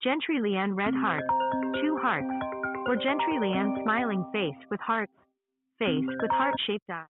Gentry Leanne red hearts, 2 hearts. Or Gentry Leanne smiling face with heart-shaped eyes.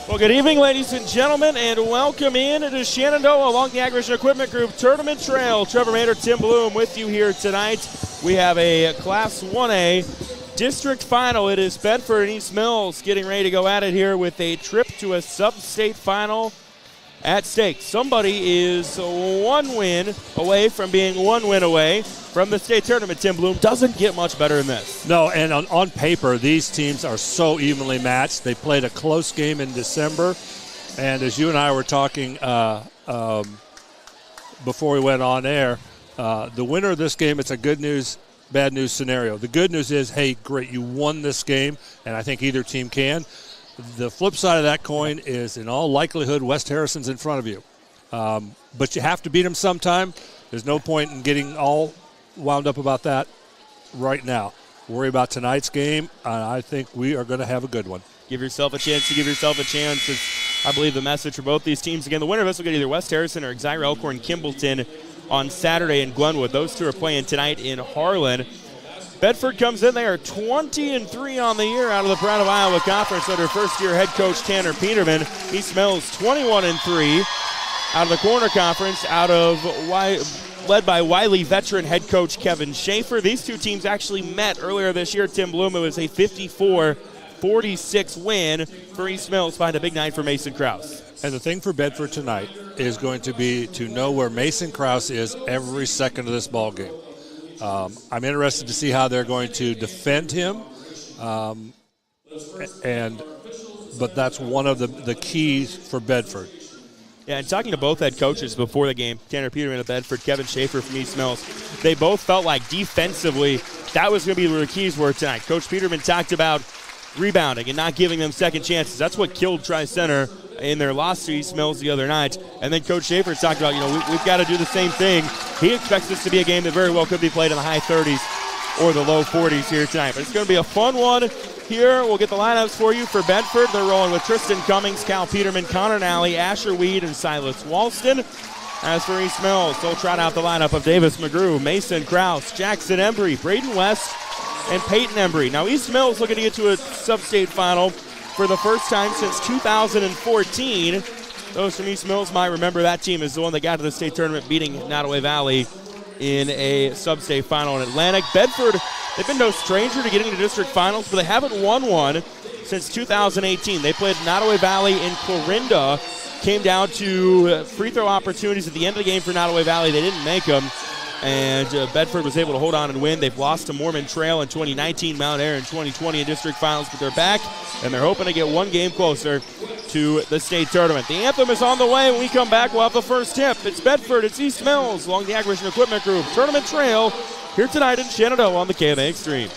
Well, good evening, ladies and gentlemen, and welcome in to Shenandoah along the Agrivision Equipment Group Tournament Trail. Trevor Mater, Tim Bloom with you here tonight. We have a Class 1A district final. It is Bedford and East Mills getting ready to go at it here with a trip to a sub-state final at stake. Somebody is one win away from being one win away from the state tournament. Tim Bloom, doesn't get much better than this. No, and on paper, these teams are so evenly matched. They played a close game in December, and as you and I were talking before we went on air, the winner of this game, it's a good news, bad news scenario. The good news is, hey, great, you won this game, and I think either team can. The flip side of that coin is, in all likelihood, West Harrison's in front of you. But you have to beat them sometime. There's no point in getting all wound up about that right now. Worry about tonight's game, and I think we are going to have a good one. Give yourself a chance to give yourself a chance is, I believe, the message for both these teams. Again, the winner of this will get either West Harrison or Exira Elkhorn Kimballton on Saturday in Glenwood. Those two are playing tonight in Harlan. Bedford comes in. They are 20-3 on the year out of the Pride of Iowa Conference under first-year head coach Tanner Peterman. East Mills 21-3 out of the Corner Conference, led by Wiley veteran head coach Kevin Schaefer. These two teams actually met earlier this year. Tim Bloom, it was a 54-46 win for East Mills behind a big night for Mason Krause. And the thing for Bedford tonight is going to be to know where Mason Krause is every second of this ball game. I'm interested to see how they're going to defend him, but that's one of the keys for Bedford. Yeah, and talking to both head coaches before the game, Tanner Peterman of Bedford, Kevin Schaefer from East Mills, they both felt like defensively that was going to be where the keys were tonight. Coach Peterman talked about rebounding and not giving them second chances. That's what killed Tri-Center in their loss to East Mills the other night. And then Coach Schaefer talked about, we've got to do the same thing. He expects this to be a game that very well could be played in the high 30s or the low 40s here tonight. But it's going to be a fun one here. We'll get the lineups for you for Bedford. They're rolling with Tristan Cummings, Cal Peterman, Connor Nally, Asher Weed, and Silas Walston. As for East Mills, they'll trot out the lineup of Davis McGrew, Mason Krause, Jackson Embry, Braden West, and Peyton Embry. Now, East Mills looking to get to a sub-state final for the first time since 2014. Those from East Mills might remember that team is the one that got to the state tournament, beating Nottoway Valley in a sub-state final in Atlantic. Bedford, they've been no stranger to getting to district finals, but they haven't won one since 2018. They played Nottoway Valley in Clarinda. Came down to free throw opportunities at the end of the game for Nottoway Valley. They didn't make them. And Bedford was able to hold on and win. They've lost to Mormon Trail in 2019, Mount Ayr in 2020 in district finals, but they're back, and they're hoping to get one game closer to the state tournament. The anthem is on the way. When we come back, we'll have the first tip. It's Bedford, it's East Mills along the Agrivision Equipment Group Tournament Trail here tonight in Shenandoah on the KMA Extreme.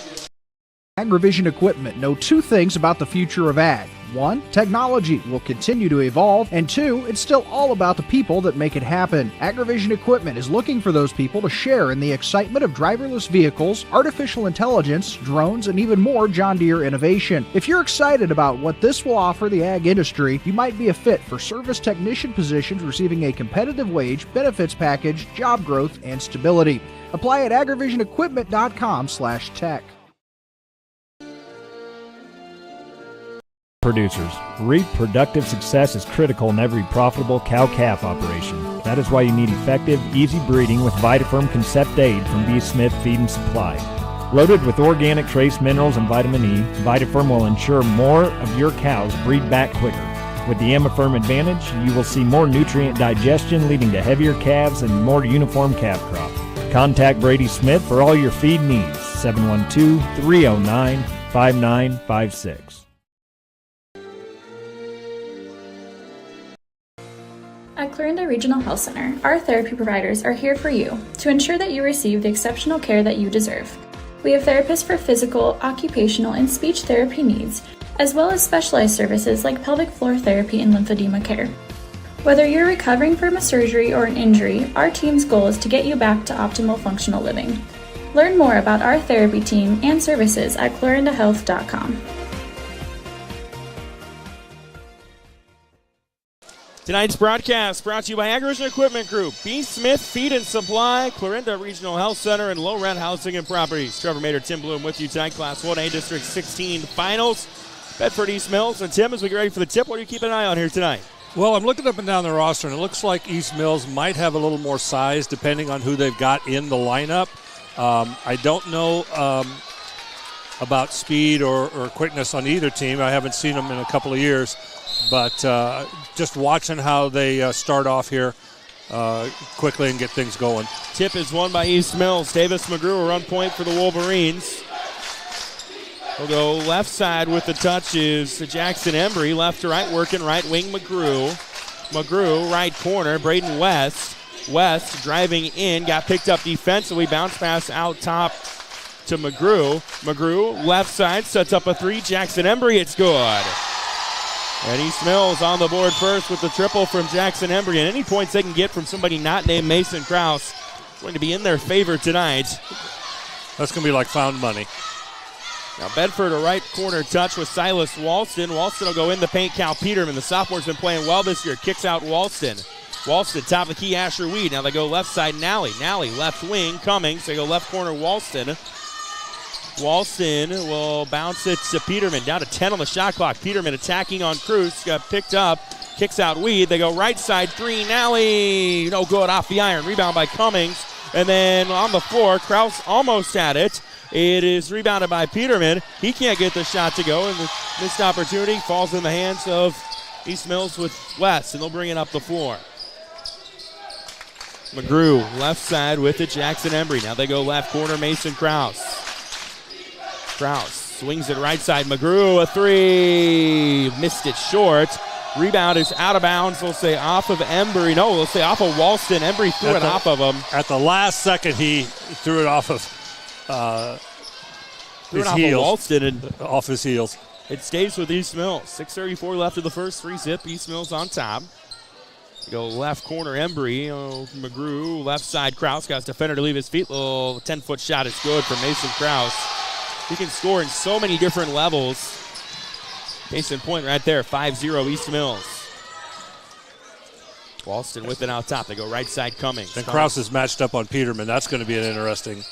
Agrivision Equipment know two things about the future of ag. One, technology will continue to evolve, and two, it's still all about the people that make it happen. Agrivision Equipment is looking for those people to share in the excitement of driverless vehicles, artificial intelligence, drones, and even more John Deere innovation. If you're excited about what this will offer the ag industry, you might be a fit for service technician positions receiving a competitive wage, benefits package, job growth, and stability. Apply at agrivisionequipment.com/tech. Producers. Reproductive success is critical in every profitable cow-calf operation. That is why you need effective, easy breeding with VitaFerm Concept Aid from B. Smith Feed and Supply. Loaded with organic trace minerals and vitamin E, VitaFerm will ensure more of your cows breed back quicker. With the Amaferm Advantage, you will see more nutrient digestion leading to heavier calves and more uniform calf crop. Contact Brady Smith for all your feed needs. 712-309-5956. At Clarinda Regional Health Center, our therapy providers are here for you to ensure that you receive the exceptional care that you deserve. We have therapists for physical, occupational, and speech therapy needs, as well as specialized services like pelvic floor therapy and lymphedema care. Whether you're recovering from a surgery or an injury, our team's goal is to get you back to optimal functional living. Learn more about our therapy team and services at clarindahealth.com. Tonight's broadcast brought to you by Agrivision Equipment Group, B. Smith Feed and Supply, Clarinda Regional Health Center, and Low Rent Housing and Properties. Trevor Mater, Tim Bloom with you tonight, Class 1A District 16 Finals. Bedford East Mills. And Tim, as we get ready for the tip, what are you keeping an eye on here tonight? Well, I'm looking up and down the roster, and it looks like East Mills might have a little more size depending on who they've got in the lineup. I don't know about speed or quickness on either team. I haven't seen them in a couple of years. But just watching how they start off here quickly and get things going. Tip is won by East Mills. Davis McGrew will run point for the Wolverines. We'll go left side with the touch is Jackson Embry. Left to right, working right wing McGrew. McGrew, right corner, Braden West. West driving in, got picked up defensively. Bounce pass out top to McGrew. McGrew, left side, sets up a three. Jackson Embry, it's good. And East Mills on the board first with the triple from Jackson Embry. And any points they can get from somebody not named Mason Krause is going to be in their favor tonight. That's going to be like found money. Now Bedford, a right corner touch with Silas Walston. Walston will go in the paint. Cal Peterman, the sophomore's been playing well this year. Kicks out Walston. Walston, top of the key, Asher Weed. Now they go left side, Nally. Nally, left wing, Cummings. They go left corner, Walston. Walston will bounce it to Peterman. Down to 10 on the shot clock. Peterman attacking on Cruz. Got picked up. Kicks out Weed. They go right side, three. Nally, no good off the iron. Rebound by Cummings. And then on the floor, Krause almost had it. It is rebounded by Peterman. He can't get the shot to go, and the missed opportunity falls in the hands of East Mills with West, and they'll bring it up the floor. McGrew, left side with it, Jackson Embry. Now they go left corner, Mason Krause. Krause swings it right side. McGrew, a three. Missed it short. Rebound is out of bounds. They'll say off of Embry. No, they'll say off of Walston. Embry threw it off of him. At the last second, he threw it off of his heels. Off his heels. It stays with East Mills. 6:34 left of the first, 3-zip. East Mills on top. Go left corner, Embry. McGrew, left side, Krause. Got his defender to leave his feet. Little 10-foot shot is good from Mason Krause. He can score in so many different levels. Case in point right there, 5-0 East Mills. Walston with it out top. They go right side, Cummings. And Krause is matched up on Peterman. That's going to be an interesting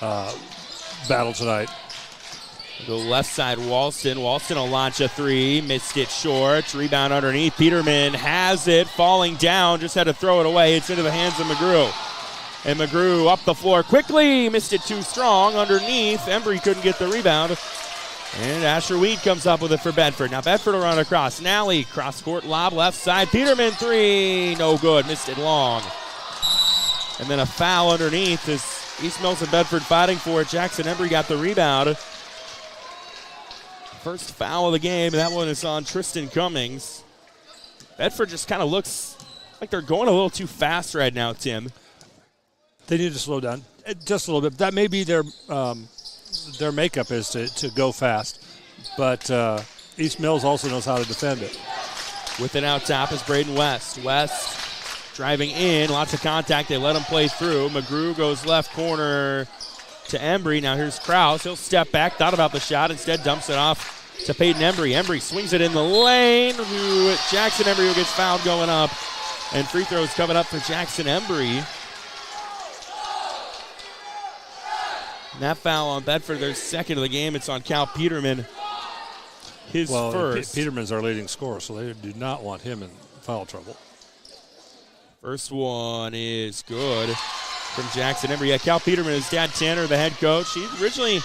battle tonight. Go left side, Walston. Walston will launch a three. Missed it short. Rebound underneath. Peterman has it. Falling down. Just had to throw it away. It's into the hands of McGrew. And McGrew up the floor quickly. Missed it too strong. Underneath. Embry couldn't get the rebound. And Asher Weed comes up with it for Bedford. Now Bedford will run across. Nally, cross-court lob, left side. Peterman, three. No good. Missed it long. And then a foul underneath as East Mills and Bedford fighting for it. Jackson Embry got the rebound. First foul of the game. That one is on Tristan Cummings. Bedford just kind of looks like they're going a little too fast right now, Tim. They need to slow down just a little bit. That may be their makeup is to go fast. But East Mills also knows how to defend it. With it out top is Braden West. West driving in. Lots of contact. They let him play through. McGrew goes left corner to Embry. Now here's Krause. He'll step back. Thought about the shot. Instead dumps it off to Peyton Embry. Embry swings it in the lane. Jackson Embry who gets fouled going up. And free throws coming up for Jackson Embry. And that foul on Bedford, their second of the game. It's on Cal Peterman. His first. Peterman's our leading scorer, so they do not want him in foul trouble. First one is good from Jackson Embry. Yeah, Cal Peterman, his dad Tanner, the head coach. He originally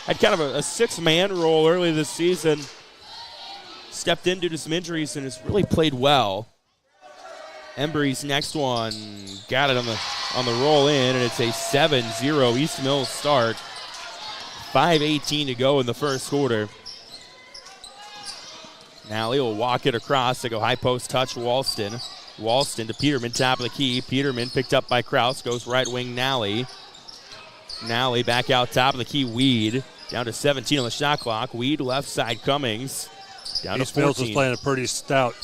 had kind of a six-man role early this season. Stepped in due to some injuries and has really played well. Embry's next one got it on the roll in, and it's a 7-0 East Mills start. 5:18 to go in the first quarter. Now he'll walk it across. They go high post touch, Walston. Walston to Peterman, top of the key. Peterman picked up by Krause, goes right wing, Nally. Nally back out top of the key, Weed. Down to 17 on the shot clock. Weed left side, Cummings. Down to 14. East Mills is playing a pretty stout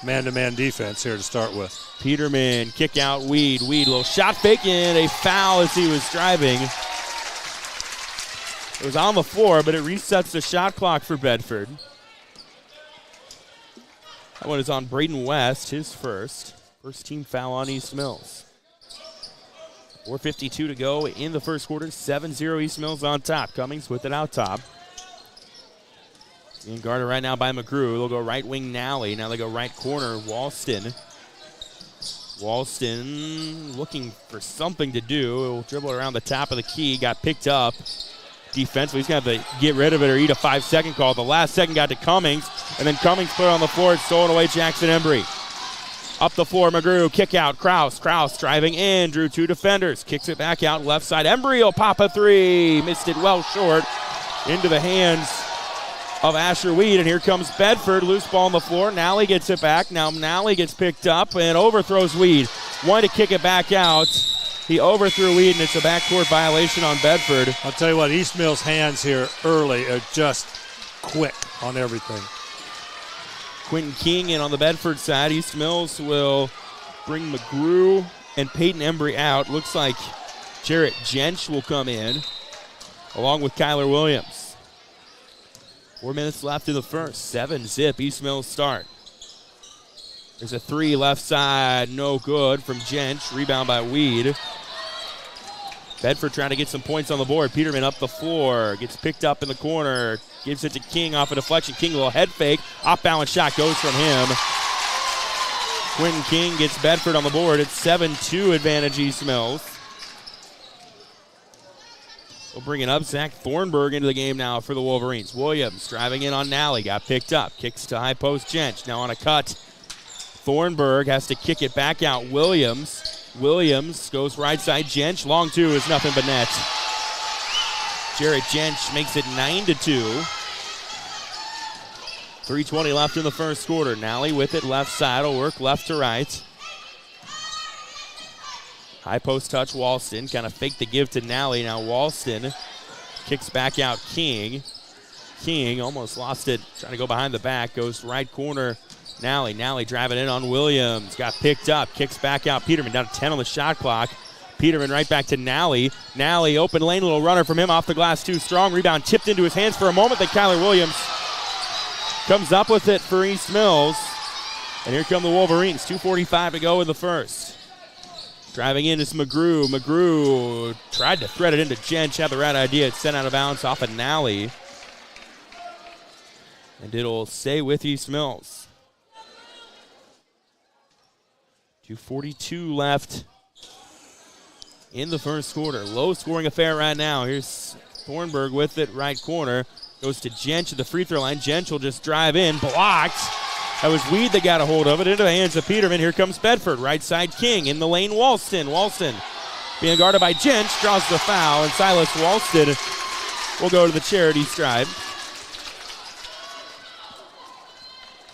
man-to-man defense here to start with. Peterman, kick out Weed. Weed, little shot fake in, a foul as he was driving. It was on the floor, but it resets the shot clock for Bedford. That one is on Braden West, his first team foul on East Mills. 4:52 to go in the first quarter. 7-0 East Mills on top. Cummings with it out top. Being guarded right now by McGrew. They'll go right wing Nally. Now they go right corner, Walston. Walston looking for something to do. He'll dribble around the top of the key. Got picked up defensively. He's going to have to get rid of it or eat a 5-second call. The last second got to Cummings, and then Cummings put it on the floor and stolen away Jackson Embry. Up the floor, McGrew, kick out, Kraus. Kraus driving in, drew 2 defenders. Kicks it back out left side. Embry will pop a 3. Missed it well short. Into the hands of Asher Weed, and here comes Bedford. Loose ball on the floor. Nally gets it back. Now Nally gets picked up and overthrows Weed. Wanted to kick it back out. He overthrew Weed, and it's a backcourt violation on Bedford. I'll tell you what, East Mills' hands here early are just quick on everything. Quentin King in on the Bedford side. East Mills will bring McGrew and Peyton Embry out. Looks like Jarrett Jench will come in, along with Kyler Williams. 4 minutes left in the first. 7-zip, East Mills start. There's a 3 left side, no good from Jench. Rebound by Weed. Bedford trying to get some points on the board. Peterman up the floor, gets picked up in the corner, gives it to King off a deflection. King, a little head fake. Off-balance shot goes from him. Quentin King gets Bedford on the board. It's 7-2 advantage East Mills. We'll bring it up. Zach Thornburg into the game now for the Wolverines. Williams driving in on Nally. Got picked up. Kicks to high post Jench. Now on a cut. Thornburg has to kick it back out. Williams goes right side. Jench. Long 2 is nothing but net. Jarrett Jench makes it 9-2. 3:20 left in the first quarter. Nally with it left side. Will work left to right. High post touch, Walston. Kind of faked the give to Nally. Now Walston kicks back out King. King almost lost it. Trying to go behind the back. Goes right corner. Nally. Nally driving in on Williams. Got picked up. Kicks back out Peterman. Down to 10 on the shot clock. Peterman right back to Nally. Nally open lane. Little runner from him off the glass. Too strong. Rebound tipped into his hands for a moment. Then Kyler Williams comes up with it for East Mills. And here come the Wolverines. 2:45 to go in the first. Driving in is McGrew. McGrew tried to thread it into Jench. Had the right idea. It's sent out of bounds off of Nally. And it'll stay with East Mills. 2:42 left in the first quarter. Low scoring affair right now. Here's Thornburg with it, right corner. Goes to Jench at the free throw line. Jench will just drive in. Blocked. That was Weed that got a hold of it. Into the hands of Peterman. Here comes Bedford. Right side King. In the lane, Walston. Walston being guarded by Jench. Draws the foul. And Silas Walston will go to the charity stripe.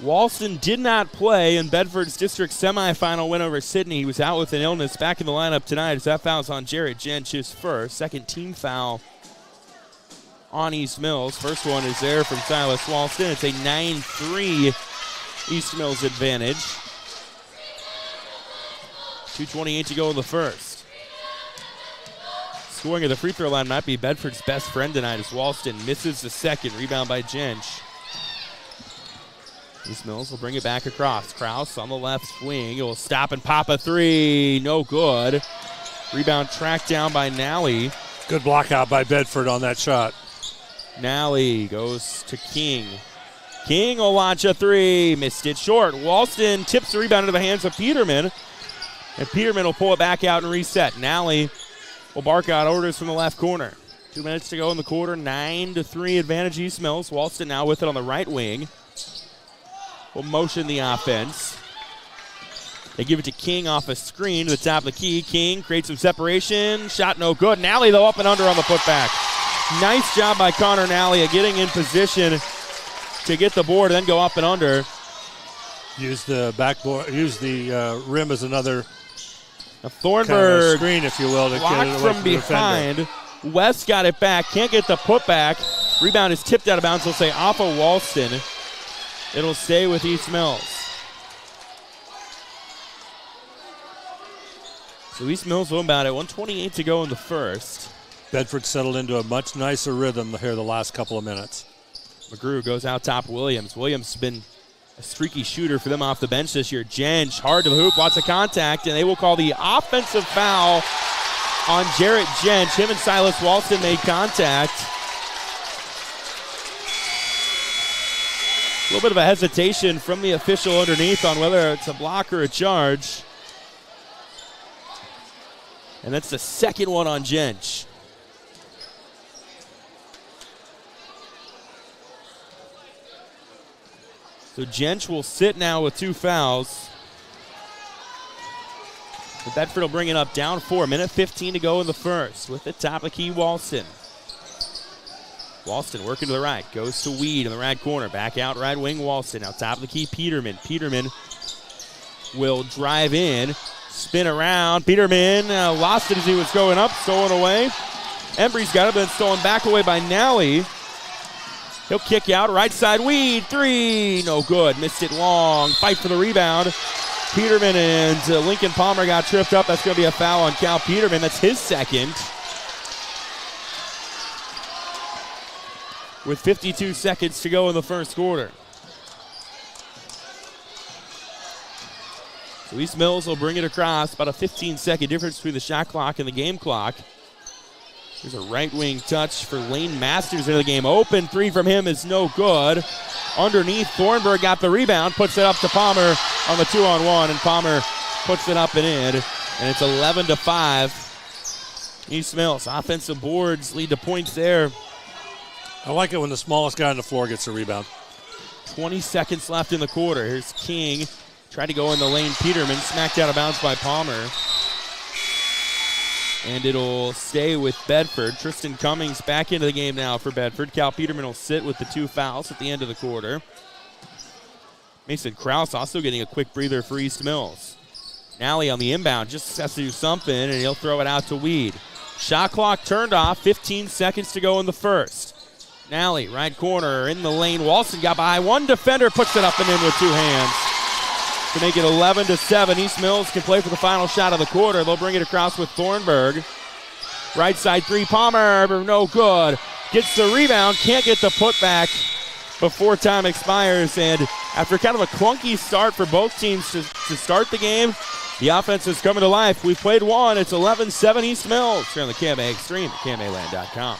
Walston did not play in Bedford's district semifinal win over Sydney. He was out with an illness. Back in the lineup tonight as that foul's on Jarrett Jench, his first. Second team foul on East Mills. First one is there from Silas Walston. It's a 9-3 East Mills advantage. 2:28 to go in the first. Scoring at the free throw line might be Bedford's best friend tonight as Walston misses the second. Rebound by Jench. East Mills will bring it back across. Kraus on the left wing. It will stop and pop a 3. No good. Rebound tracked down by Nally. Good block out by Bedford on that shot. Nally goes to King. King will launch a 3. Missed it short. Walston tips the rebound into the hands of Peterman. And Peterman will pull it back out and reset. Nally will bark out orders from the left corner. 2 minutes to go in the quarter. 9-3 advantage East Mills. Walston now with it on the right wing. Will motion the offense. They give it to King off a screen to the top of the key. King creates some separation. Shot no good. Nally, though, up and under on the putback. Nice job by Connor Nally of getting in position to get the board and then go up and under. Use the backboard. Use the rim as another Thornburg screen, if you will, to blocked get it away from behind. Defender. West got it back. Can't get the putback. Rebound is tipped out of bounds. We'll say off of Walston. It'll stay with East Mills. So East Mills will about it. 1:28 to go in the first. Bedford settled into a much nicer rhythm here the last couple of minutes. McGrew goes out top Williams. Williams has been a streaky shooter for them off the bench this year. Jench, hard to the hoop, lots of contact, and they will call the offensive foul on Jarrett Jench. Him and Silas Walston made contact. A little bit of a hesitation from the official underneath on whether it's a block or a charge. And that's the second one on Jench. So Jench will sit now with 2 fouls. But Bedford will bring it up down 4. Minute 15 to go in the first. With the top of the key, Walston. Walston working to the right. Goes to Weed in the right corner. Back out right wing, Walston. Now top of the key, Peterman. Peterman will drive in. Spin around. Peterman lost it as he was going up. Stolen away. Embry's got it, but stolen back away by Nally. He'll kick out. Right side, Weed. 3. No good. Missed it long. Fight for the rebound. Peterman and Lincoln Palmer got tripped up. That's going to be a foul on Cal Peterman. That's his second. With 52 seconds to go in the first quarter. So East Mills will bring it across. About a 15-second difference between the shot clock and the game clock. There's a right wing touch for Lane Masters into the game. Open 3 from him is no good. Underneath, Thornburg got the rebound, puts it up to Palmer on the 2-on-1, and Palmer puts it up and in. And it's 11-5. East Mills offensive boards lead to points there. I like it when the smallest guy on the floor gets a rebound. 20 seconds left in the quarter. Here's King. Tried to go in the lane. Peterman smacked out of bounds by Palmer. And it'll stay with Bedford. Tristan Cummings back into the game now for Bedford. Cal Peterman will sit with the 2 fouls at the end of the quarter. Mason Krause also getting a quick breather for East Mills. Nally on the inbound just has to do something, and he'll throw it out to Weed. Shot clock turned off. 15 seconds to go in the first. Nally, right corner, in the lane. Walston got by. One defender puts it up and in with 2 hands. To make it 11-7. East Mills can play for the final shot of the quarter. They'll bring it across with Thornburg. Right side 3, Palmer, no good. Gets the rebound, can't get the putback before time expires. And after kind of a clunky start for both teams to start the game, the offense is coming to life. We've played one. It's 11-7 East Mills here on the KMA Extreme at KMAland.com.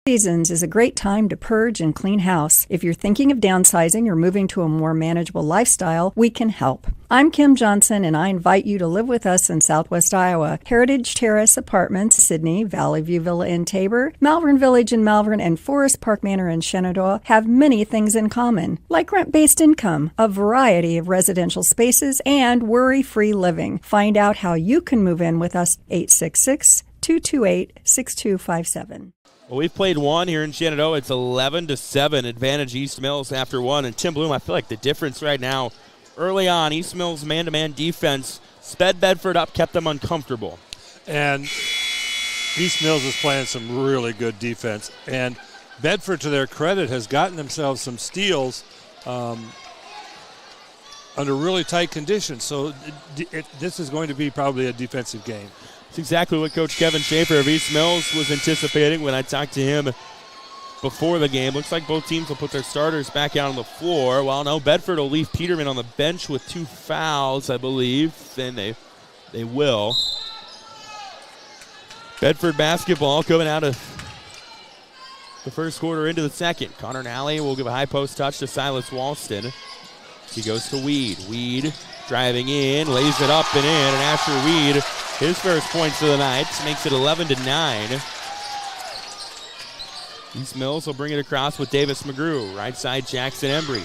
Seasons is a great time to purge and clean house. If you're thinking of downsizing or moving to a more manageable lifestyle, we can help. I'm Kim Johnson, and I invite you to live with us in Southwest Iowa. Heritage Terrace Apartments, Sydney, Valley View Villa in Tabor, Malvern Village in Malvern, and Forest Park Manor in Shenandoah have many things in common, like rent-based income, a variety of residential spaces, and worry-free living. Find out how you can move in with us, 866-228-6257. Well, we've played one here in Shenandoah. It's 11-7, advantage East Mills after one. And Tim Bloom, I feel like the difference right now, early on, East Mills' man-to-man defense sped Bedford up, kept them uncomfortable. And East Mills is playing some really good defense. And Bedford, to their credit, has gotten themselves some steals under really tight conditions. So this is going to be probably a defensive game. It's exactly what Coach Kevin Schaefer of East Mills was anticipating when I talked to him before the game. Looks like both teams will put their starters back out on the floor. Well, no, Bedford will leave Peterman on the bench with 2 fouls, I believe. Then they will. Bedford basketball coming out of the first quarter into the second. Connor Nally will give a high post touch to Silas Walston. He goes to Weed. Weed driving in, lays it up and in, and Asher Weed, his first points of the night, makes it 11-9. East Mills will bring it across with Davis McGrew. Right side, Jackson Embry.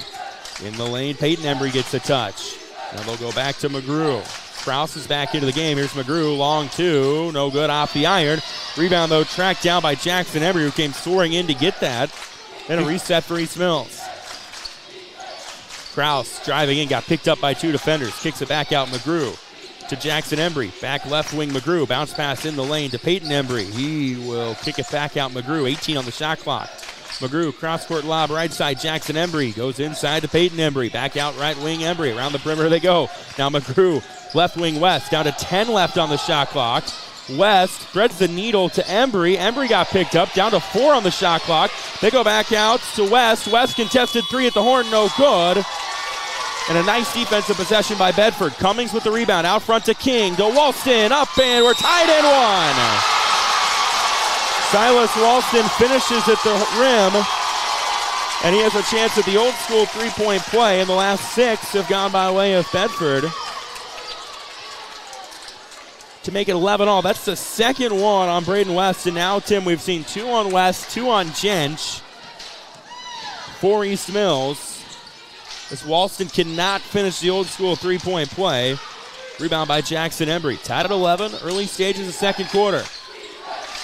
In the lane, Peyton Embry gets a touch. Now they'll go back to McGrew. Krause is back into the game. Here's McGrew, long 2, no good off the iron. Rebound, though, tracked down by Jackson Embry, who came soaring in to get that. Then a reset for East Mills. Krause driving in, got picked up by 2 defenders. Kicks it back out, McGrew to Jackson Embry. Back left wing, McGrew. Bounce pass in the lane to Peyton Embry. He will kick it back out, McGrew. 18 on the shot clock. McGrew, cross-court lob, right side, Jackson Embry. Goes inside to Peyton Embry. Back out, right wing, Embry. Around the perimeter they go. Now McGrew, left wing, West. Down to 10 left on the shot clock. West threads the needle to Embry. Embry got picked up, down to 4 on the shot clock. They go back out to West. West contested 3 at the horn, no good. And a nice defensive possession by Bedford. Cummings with the rebound, out front to King, to Walston, up, and we're tied in 1. Silas Walston finishes at the rim And he has a chance at the old school three-point play, and the last 6 have gone by way of Bedford to make it 11-all. That's the second one on Braden West, and now, Tim, we've seen 2 on West, 2 on Jench for East Mills, as Walston cannot finish the old school three-point play. Rebound by Jackson Embry. Tied at 11, early stages of second quarter.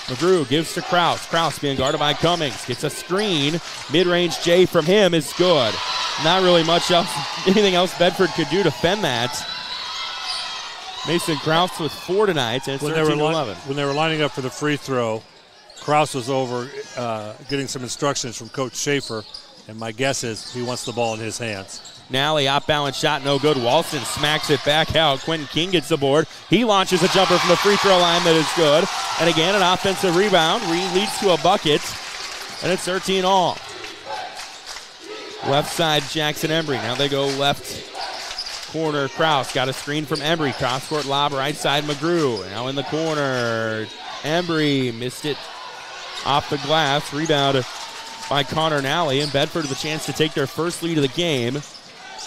McGrew gives to Kraus. Kraus being guarded by Cummings. Gets a screen. Mid-range J from him is good. Not really much else, anything else Bedford could do to fend that. Mason Kraus with 4 tonight, and it's 13-11. When they were lining up for the free throw, Kraus was over getting some instructions from Coach Schaefer, and my guess is he wants the ball in his hands. Nally out-balance shot, no good. Walston smacks it back out. Quentin King gets the board. He launches a jumper from the free throw line that is good. And again, an offensive rebound leads to a bucket, and it's 13-all. Left side, Jackson Embry. Now they go left corner. Kraus got a screen from Embry. Cross-court lob, right side, McGrew. Now in the corner, Embry missed it off the glass. Rebound by Connor Nally, and Bedford with a chance to take their first lead of the game.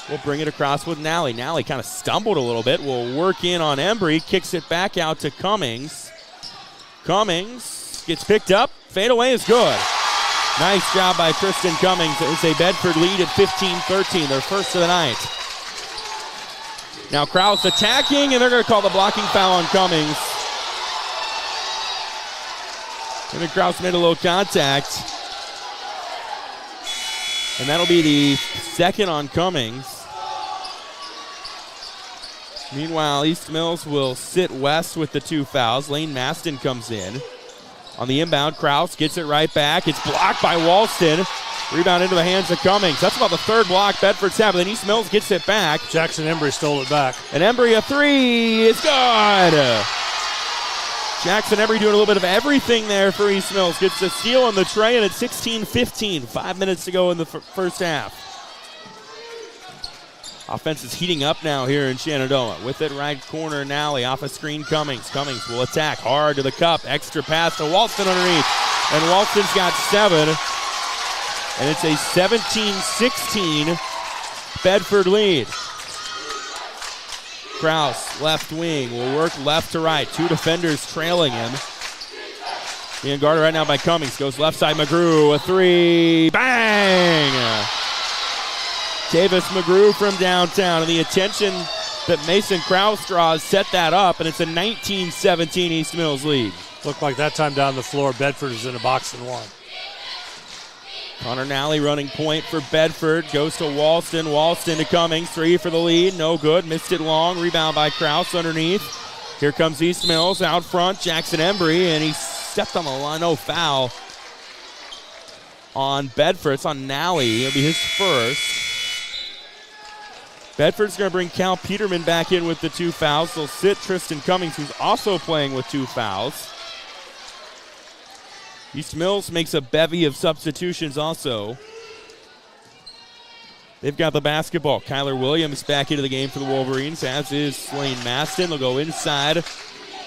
We'll bring it across with Nally. Nally kind of stumbled a little bit. We'll work in on Embry. Kicks it back out to Cummings. Cummings gets picked up. Fade away is good. Nice job by Tristan Cummings. It's a Bedford lead at 15-13, their first of the night. Now Kraus attacking, and they're going to call the blocking foul on Cummings. And then Kraus made a little contact. And that'll be the second on Cummings. Meanwhile, East Mills will sit West with the 2 fouls. Lane Maston comes in. On the inbound, Kraus gets it right back. It's blocked by Walston. Rebound into the hands of Cummings. That's about the third block Bedford's had, but then East Mills gets it back. Jackson Embry stole it back. And Embry, a 3 is good. Jackson Embry doing a little bit of everything there for East Mills. Gets the steal on the tray, and it's 16-15. 5 minutes to go in the first half. Offense is heating up now here in Shenandoah. With it, right corner, Nally off a screen, Cummings. Cummings will attack hard to the cup. Extra pass to Walston underneath. And Walston's got 7. And it's a 17-16 Bedford lead. Kraus, left wing, will work left to right. 2 defenders trailing him. Being guarded right now by Cummings. Goes left side, McGrew, a 3. Bang! Davis McGrew from downtown. And the attention that Mason Kraus draws set that up, and it's a 19-17 East Mills lead. Looked like that time down the floor, Bedford is in a box and one. Connor Nally running point for Bedford. Goes to Walston. Walston to Cummings. 3 for the lead. No good. Missed it long. Rebound by Kraus underneath. Here comes East Mills out front. Jackson Embry, and he stepped on the line. No foul on Bedford. It's on Nally. It'll be his first. Bedford's going to bring Cal Peterman back in with the 2 fouls. They'll sit Tristan Cummings, who's also playing with 2 fouls. East Mills makes a bevy of substitutions also. They've got the basketball. Kyler Williams back into the game for the Wolverines, as is Lane Maston. They'll go inside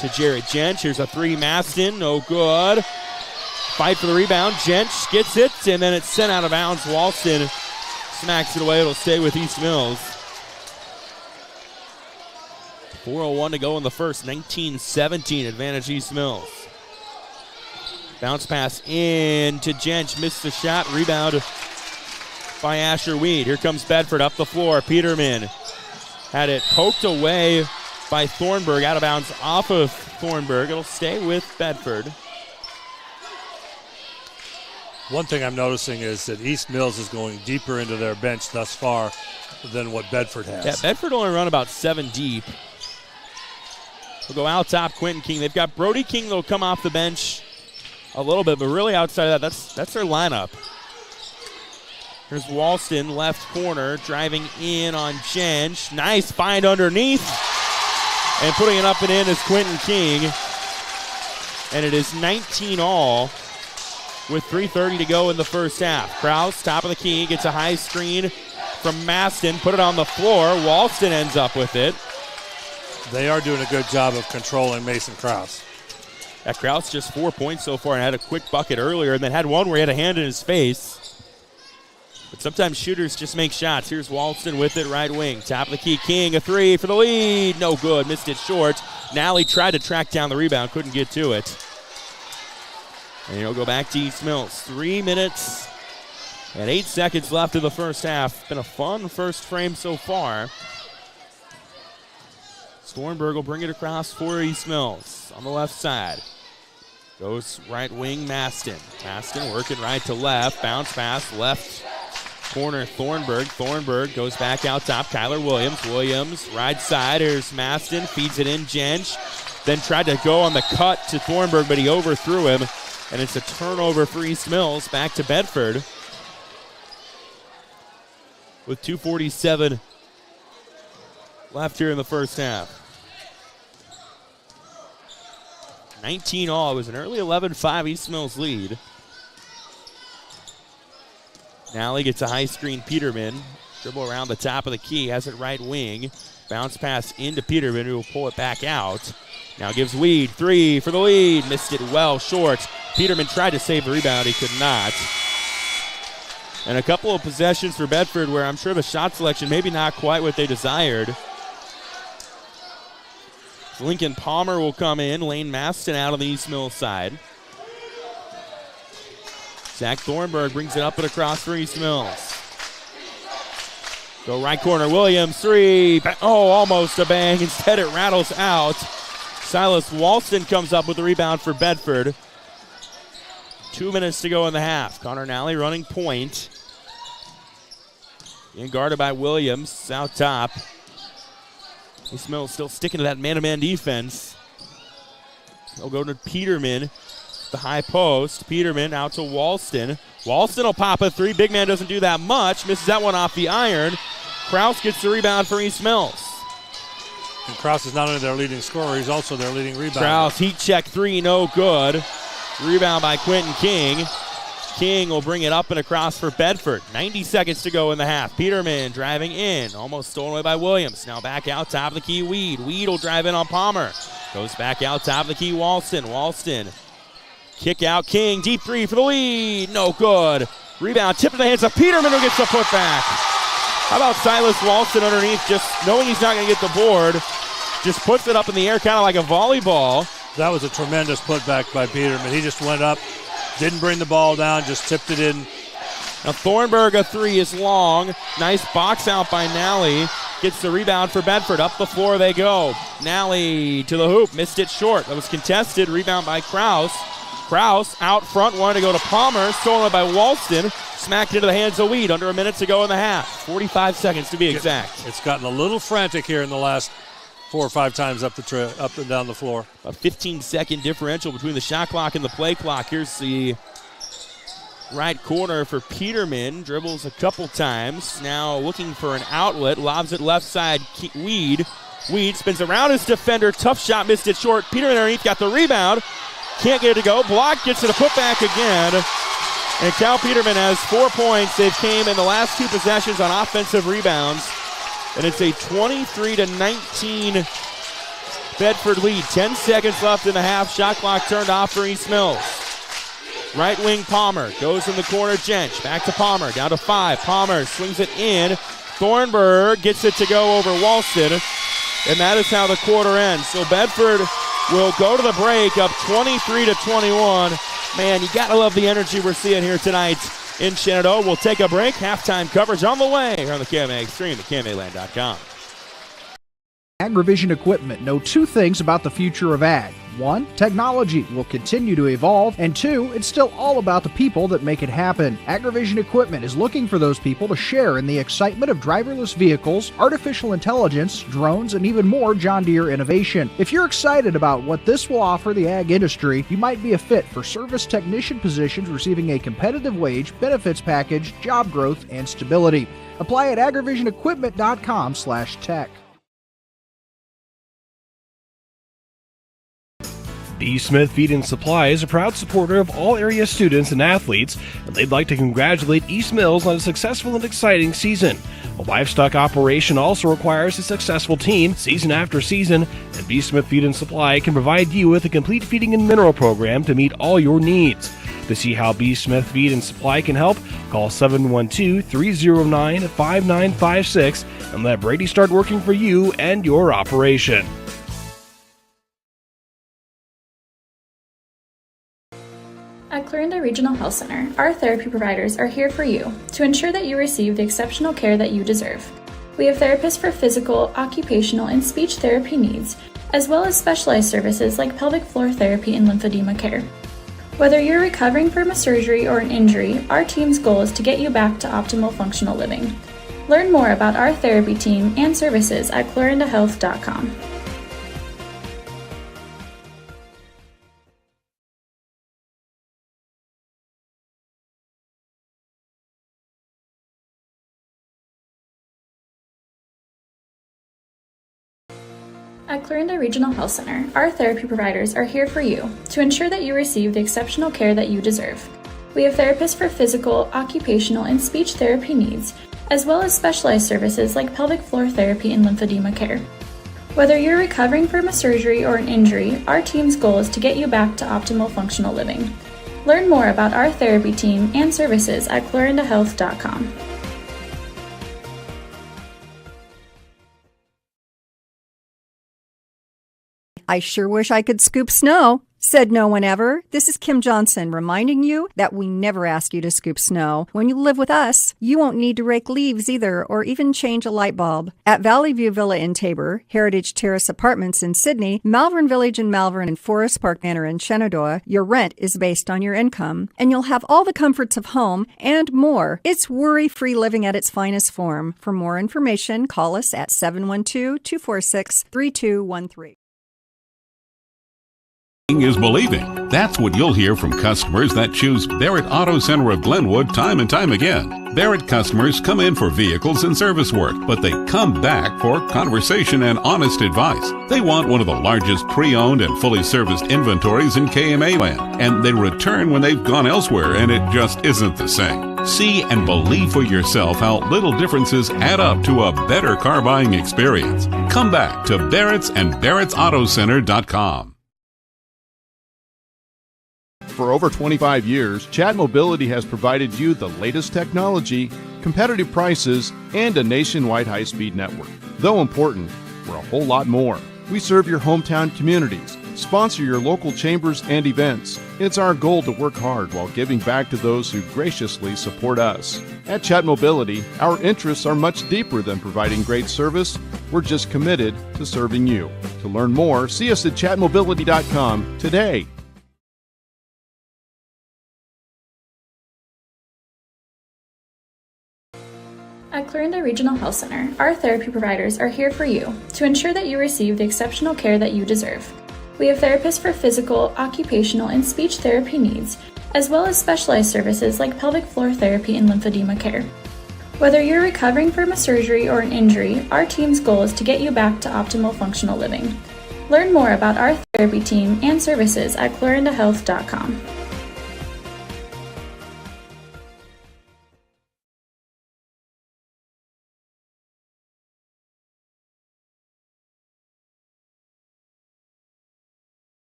to Jarrett Jench. Here's a 3, Maston, no good. Fight for the rebound. Jench gets it, and then it's sent out of bounds. Walston smacks it away. It'll stay with East Mills. 4:01 to go in the first. 19-17 advantage East Mills. Bounce pass in to Jench. Missed the shot. Rebound by Asher Weed. Here comes Bedford up the floor. Peterman had it poked away by Thornburg. Out of bounds off of Thornburg. It'll stay with Bedford. One thing I'm noticing is that East Mills is going deeper into their bench thus far than what Bedford has. Yeah, Bedford only run about 7 deep. We'll go out top, Quentin King. They've got Brody King that'll come off the bench a little bit, but really outside of that, that's their lineup. Here's Walston, left corner, driving in on Jench. Nice find underneath. And putting it up and in is Quentin King. And it is 19-all with 3:30 to go in the first half. Kraus, top of the key, gets a high screen from Maston. Put it on the floor. Walston ends up with it. They are doing a good job of controlling Mason Kraus. That Kraus just 4 points so far and had a quick bucket earlier, and then had one where he had a hand in his face. But sometimes shooters just make shots. Here's Walston with it, right wing. Top of the key, King, a three for the lead. No good, missed it short. Nally tried to track down the rebound, couldn't get to it. And he'll go back to East Mills. 3 minutes and 8 seconds left in the first half. Been a fun first frame so far. Thornburg will bring it across for East Mills on the left side. Goes right wing, Maston. Maston working right to left. Bounce pass, left corner, Thornburg. Thornburg goes back out top. Kyler Williams. Williams, right side. Here's Maston. Feeds it in, Jench. Then tried to go on the cut to Thornburg, but he overthrew him. And it's a turnover for East Mills. Back to Bedford with 2:47 left here in the first half. 19 all. It was an early 11-5 East Mills lead. Nally gets a high screen, Peterman. Dribble around the top of the key. Has it right wing. Bounce pass into Peterman, who will pull it back out. Now gives Weed. Three for the lead. Missed it well short. Peterman tried to save the rebound. He could not. And a couple of possessions for Bedford where I'm sure the shot selection maybe not quite what they desired. Lincoln Palmer will come in. Lane Maston out on the East Mills side. Zach Thornburg brings it up and across for East Mills. Go right corner, Williams, three. Oh, almost a bang. Instead, it rattles out. Silas Walston comes up with the rebound for Bedford. 2 minutes to go in the half. Connor Nally running point. Being guarded by Williams out top. East Mills still sticking to that man-to-man defense. They'll go to Peterman, the high post. Peterman out to Walston. Walston will pop a three. Big man doesn't do that much. Misses that one off the iron. Kraus gets the rebound for East Mills. And Kraus is not only their leading scorer, he's also their leading rebounder. Kraus, heat check three, no good. Rebound by Quentin King. King will bring it up and across for Bedford. 90 seconds to go in the half. Peterman driving in. Almost stolen away by Williams. Now back out top of the key, Weed. Weed will drive in on Palmer. Goes back out top of the key, Walston. Walston. Kick out, King. Deep three for the lead. No good. Rebound tipped in the hands of Peterman, who gets the putback. How about Silas Walston underneath, just knowing he's not going to get the board. Just puts it up in the air kind of like a volleyball. That was a tremendous putback by Peterman. He just went up, didn't bring the ball down, just tipped it in. Now Thornburg, a three is long. Nice box out by Nally. Gets the rebound for Bedford. Up the floor they go. Nally to the hoop. Missed it short. That was contested. Rebound by Kraus. Kraus out front. Wanted to go to Palmer. Stolen by Walston. Smacked into the hands of Weed. Under a minute to go in the half. 45 seconds to be exact. It's gotten a little frantic here in the last 4 or 5 times up and down the floor. A 15-second differential between the shot clock and the play clock. Here's the right corner for Peterman. Dribbles a couple times. Now looking for an outlet. Lobs it left side. Weed. Weed spins around his defender. Tough shot. Missed it short. Peterman underneath got the rebound. Can't get it to go. Block gets it a putback again. And Cal Peterman has 4 points. They've came in the last 2 possessions on offensive rebounds. And it's a 23-19 Bedford lead. 10 seconds left in the half. Shot clock turned off for East Mills. Right wing Palmer goes in the corner. Jench back to Palmer. Down to 5. Palmer swings it in. Thornburg gets it to go over Walston. And that is how the quarter ends. So Bedford will go to the break up 23-21. Man, you got to love the energy we're seeing here tonight in Shenandoah. We'll take a break. Halftime coverage on the way here on the KMA Extreme at KMAland.com. Agrivision Equipment know 2 things about the future of ag. 1, technology will continue to evolve, and 2, it's still all about the people that make it happen. Agrivision Equipment is looking for those people to share in the excitement of driverless vehicles, artificial intelligence, drones, and even more John Deere innovation. If you're excited about what this will offer the ag industry, you might be a fit for service technician positions receiving a competitive wage, benefits package, job growth, and stability. Apply at agrivisionequipment.com/tech. B. Smith Feed and Supply is a proud supporter of all area students and athletes, and they'd like to congratulate East Mills on a successful and exciting season. A livestock operation also requires a successful team season after season, and B. Smith Feed and Supply can provide you with a complete feeding and mineral program to meet all your needs. To see how B. Smith Feed and Supply can help, Call 712-309-5956 and let Brady start working for you and your operation. At Clarinda Regional Health Center, our therapy providers are here for you to ensure that you receive the exceptional care that you deserve. We have therapists for physical, occupational, and speech therapy needs, as well as specialized services like pelvic floor therapy and lymphedema care. Whether you're recovering from a surgery or an injury, our team's goal is to get you back to optimal functional living. Learn more about our therapy team and services at clarindahealth.com. At Clarinda Regional Health Center, our therapy providers are here for you to ensure that you receive the exceptional care that you deserve. We have therapists for physical, occupational, and speech therapy needs, as well as specialized services like pelvic floor therapy and lymphedema care. Whether you're recovering from a surgery or an injury, our team's goal is to get you back to optimal functional living. Learn more about our therapy team and services at clarindahealth.com. I sure wish I could scoop snow. Said no one ever. This is Kim Johnson reminding you that we never ask you to scoop snow. When you live with us, you won't need to rake leaves either or even change a light bulb. At Valley View Villa in Tabor, Heritage Terrace Apartments in Sydney, Malvern Village in Malvern, and Forest Park Manor in Shenandoah, your rent is based on your income, and you'll have all the comforts of home and more. It's worry-free living at its finest form. For more information, call us at 712-246-3213. Is believing. That's what you'll hear from customers that choose Barrett Auto Center of Glenwood time and time again. Barrett customers come in for vehicles and service work, but they come back for conversation and honest advice. They want one of the largest pre-owned and fully serviced inventories in KMA land, and they return when they've gone elsewhere and it just isn't the same. See and believe for yourself how little differences add up to a better car buying experience. Come back to Barrett's and Barrett'sAutoCenter.com. For over 25 years, Chat Mobility has provided you the latest technology, competitive prices, and a nationwide high-speed network. Though important, we're a whole lot more. We serve your hometown communities, sponsor your local chambers and events. It's our goal to work hard while giving back to those who graciously support us. At Chat Mobility, our interests are much deeper than providing great service. We're just committed to serving you. To learn more, see us at chatmobility.com today. At Clarinda Regional Health Center, our therapy providers are here for you to ensure that you receive the exceptional care that you deserve. We have therapists for physical, occupational, and speech therapy needs, as well as specialized services like pelvic floor therapy and lymphedema care. Whether you're recovering from a surgery or an injury, our team's goal is to get you back to optimal functional living. Learn more about our therapy team and services at clarindahealth.com.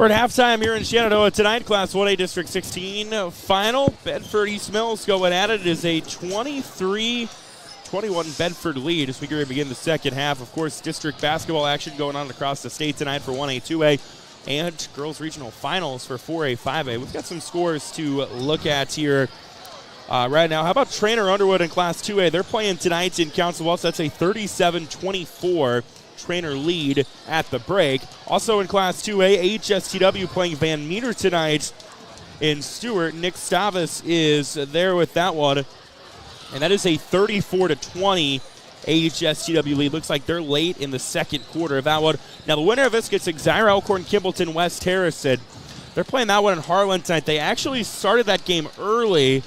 We're at halftime here in Shenandoah tonight. Class 1A District 16 final. Bedford East Mills going at it. It is a 23-21 Bedford lead as we begin the second half. Of course, district basketball action going on across the state tonight for 1A, 2A, and girls regional finals for 4A, 5A. We've got some scores to look at here right now. How about Trainer Underwood in Class 2A? They're playing tonight in Council Bluffs. That's a 37-24 Trainer lead at the break. Also in Class 2A, HSTW playing Van Meter tonight in Stewart. Nick Stavas is there with that one. And that is a 34-20 HSTW lead. Looks like they're late in the second quarter of that one. Now the winner of this gets Exira Elkhorn Kimballton West Harrison. They're playing that one in Harlan tonight. They actually started that game early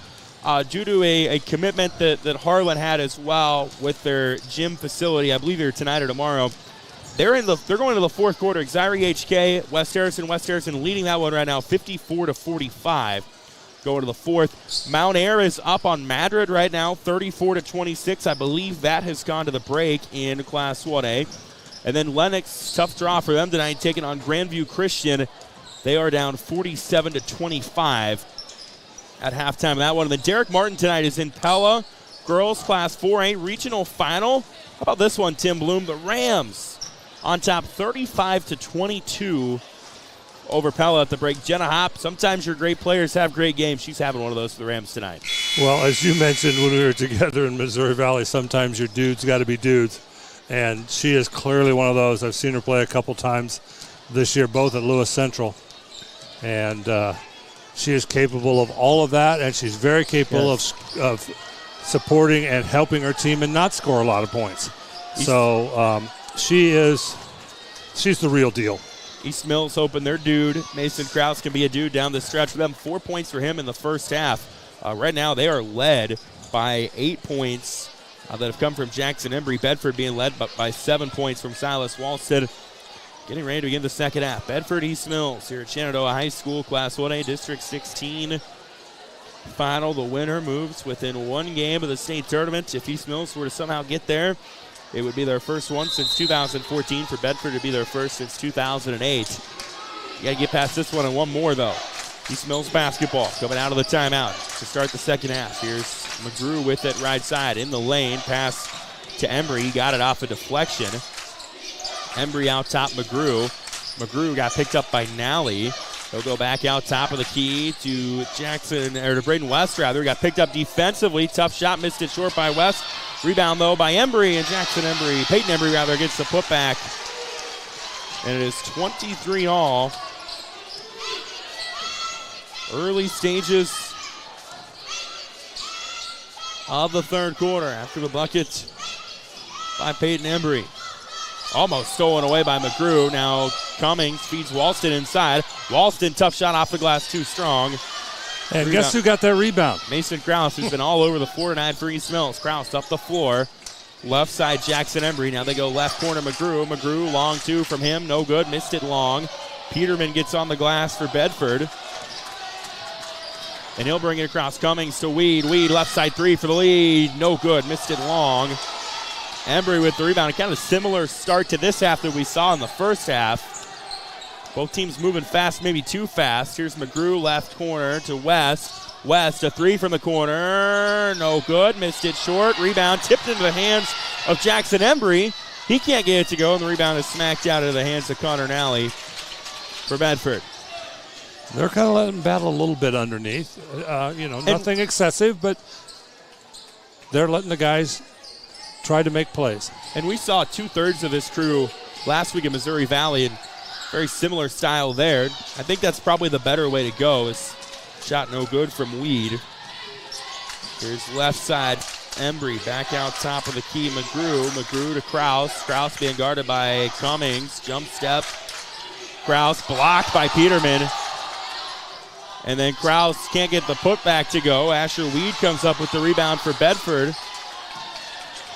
due to a commitment that Harlan had as well with their gym facility. I believe either tonight or tomorrow. They're going into the fourth quarter. Exira HK, West Harrison leading that one right now, 54-45. Going to the fourth. Mount Air is up on Madrid right now, 34-26. I believe that has gone to the break in Class 1A. And then Lennox, tough draw for them tonight, taking on Grandview Christian. They are down 47-25 at halftime of that one. And then Derek Martin tonight is in Pella, girls Class 4A regional final. How about this one, Tim Bloom? The Rams on top 35-22 over Pella at the break. Jenna Hopp, sometimes your great players have great games. She's having one of those for the Rams tonight. Well, as you mentioned when we were together in Missouri Valley, sometimes your dudes got to be dudes. And she is clearly one of those. I've seen her play a couple times this year, both at Lewis Central. And she is capable of all of that, and she's very capable of supporting and helping her team and not score a lot of points. So she's the real deal. East Mills hoping their dude, Mason Krause, can be a dude down the stretch for them. 4 points for him in the first half. Right now they are led by 8 points that have come from Jackson Embry. Bedford being led by 7 points from Silas Walston. Getting ready to begin the second half. Bedford East Mills here at Shenandoah High School, Class 1A, District 16 final. The winner moves within one game of the state tournament. If East Mills were to somehow get there, it would be their first one since 2014. For Bedford, it would be their first since 2008. You got to get past this one and one more, though. East Mills basketball coming out of the timeout to start the second half. Here's McGrew with it right side in the lane. Pass to Embry. He got it off a deflection. Embry out top McGrew. McGrew got picked up by Nally. He'll go back out top of the key to Braden West, rather. Got picked up defensively. Tough shot, missed it short by West. Rebound, though, by Peyton Embry, gets the putback. And it is 23 all. Early stages of the third quarter after the bucket by Peyton Embry. Almost stolen away by McGrew. Now Cummings feeds Walston inside. Walston, tough shot off the glass, too strong. And guess who got that rebound? Mason Krause, who's been all over the floor tonight for East Mills. Krause up the floor. Left side, Jackson Embry. Now they go left corner, McGrew. McGrew, long two from him. No good. Missed it long. Peterman gets on the glass for Bedford. And he'll bring it across. Cummings to Weed. Weed, left side three for the lead. No good. Missed it long. Embry with the rebound. Kind of a similar start to this half that we saw in the first half. Both teams moving fast, maybe too fast. Here's McGrew, left corner to West. West, a three from the corner. No good. Missed it short. Rebound tipped into the hands of Jackson Embry. He can't get it to go, and the rebound is smacked out of the hands of Connor Nally for Bedford. They're kind of letting them battle a little bit underneath. Nothing excessive, but they're letting the guys try to make plays. And we saw 2/3 of this crew last week in Missouri Valley, and very similar style there. I think that's probably the better way to go. Is shot no good from Weed. Here's left side, Embry back out top of the key. McGrew to Krause. Krause being guarded by Cummings. Jump step. Krause blocked by Peterman. And then Krause can't get the putback to go. Asher Weed comes up with the rebound for Bedford.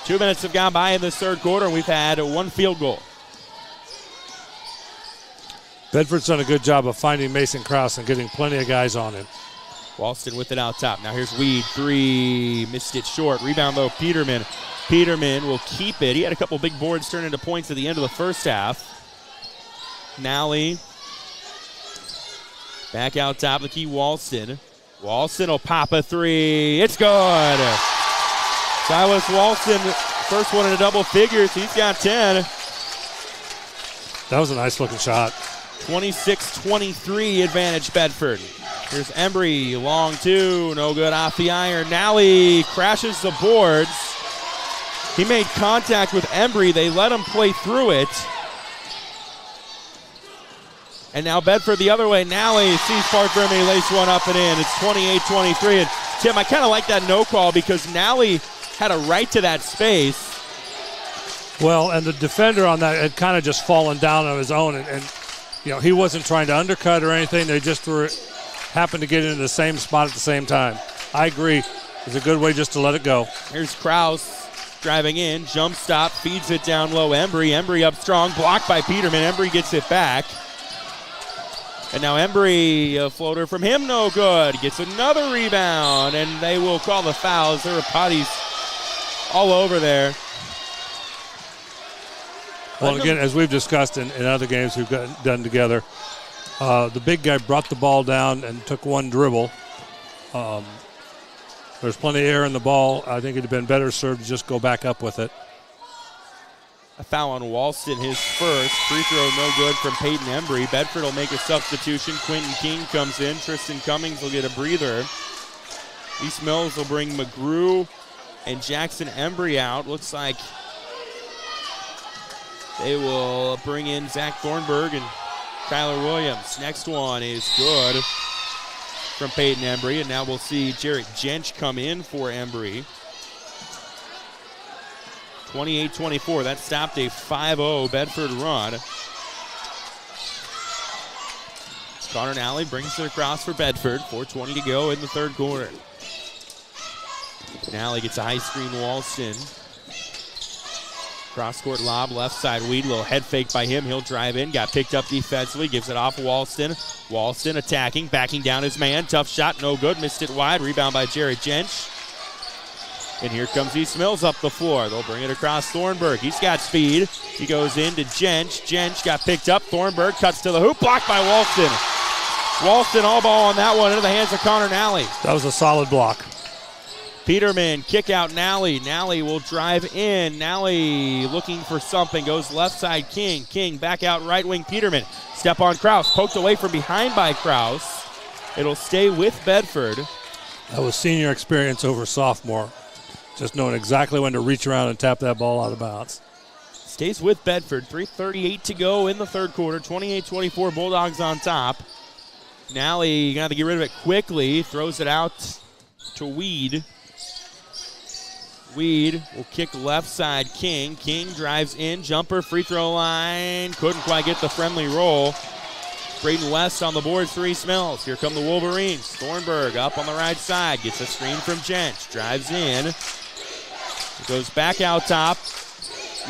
2 minutes have gone by in this third quarter, and we've had one field goal. Bedford's done a good job of finding Mason Krause and getting plenty of guys on him. Walston with it out top. Now here's Weed, three, missed it short. Rebound, though, Peterman. Peterman will keep it. He had a couple big boards turn into points at the end of the first half. Nally Back out top of the key, Walston. Walston will pop a three. It's good. Silas Walston, first one in a double figures. He's got 10. That was a nice-looking shot. 26-23 advantage Bedford. Here's Embry, long two, no good off the iron. Nally crashes the boards. He made contact with Embry. They let him play through it. And now Bedford the other way. Nally sees Park Grim and he lays one up and in. It's 28-23. And Tim, I kind of like that no call because Nally had a right to that space. Well, and the defender on that had kind of just fallen down on his own, and he wasn't trying to undercut or anything. They just happened to get into the same spot at the same time. I agree. It's a good way just to let it go. Here's Kraus driving in, jump stop, feeds it down low. Embry up strong, blocked by Peterman. Embry gets it back. And now Embry, a floater from him, no good. Gets another rebound, and they will call the fouls. There were potties all over there. Well, again, as we've discussed in other games we've done together, the big guy brought the ball down and took one dribble. There's plenty of air in the ball. I think it would have been better served to just go back up with it. A foul on Walston, his first. Free throw no good from Peyton Embry. Bedford will make a substitution. Quentin King comes in. Tristan Cummings will get a breather. East Mills will bring McGrew and Jackson Embry out. Looks like they will bring in Zach Thornburg and Kyler Williams. Next one is good from Peyton Embry. And now we'll see Jarrett Jench come in for Embry. 28-24. That stopped a 5-0 Bedford run. Connor Nally brings it across for Bedford. 4:20 to go in the third quarter. Nally gets a high screen, Walston. Cross-court lob, left side, Weed. Little head fake by him. He'll drive in. Got picked up defensively. Gives it off Walston. Walston attacking, backing down his man. Tough shot, no good. Missed it wide. Rebound by Jarrett Jench. And here comes East Mills up the floor. They'll bring it across Thornburg. He's got speed. He goes into Jench. Jench got picked up. Thornburg cuts to the hoop. Blocked by Walston. Walston all ball on that one into the hands of Connor Nally. That was a solid block. Peterman, kick out Nally. Nally will drive in. Nally looking for something. Goes left side, King. King back out right wing, Peterman. Step on Kraus. Poked away from behind by Kraus. It'll stay with Bedford. That was senior experience over sophomore. Just knowing exactly when to reach around and tap that ball out of bounds. Stays with Bedford. 3:38 to go in the third quarter. 28-24, Bulldogs on top. Nally going to have to get rid of it quickly. Throws it out to Weed. Weed will kick left side, King. King drives in, jumper, free throw line. Couldn't quite get the friendly roll. Braden West on the boards for East Mills. Here come the Wolverines. Thornburg up on the right side. Gets a screen from Jench. Drives in. Goes back out top.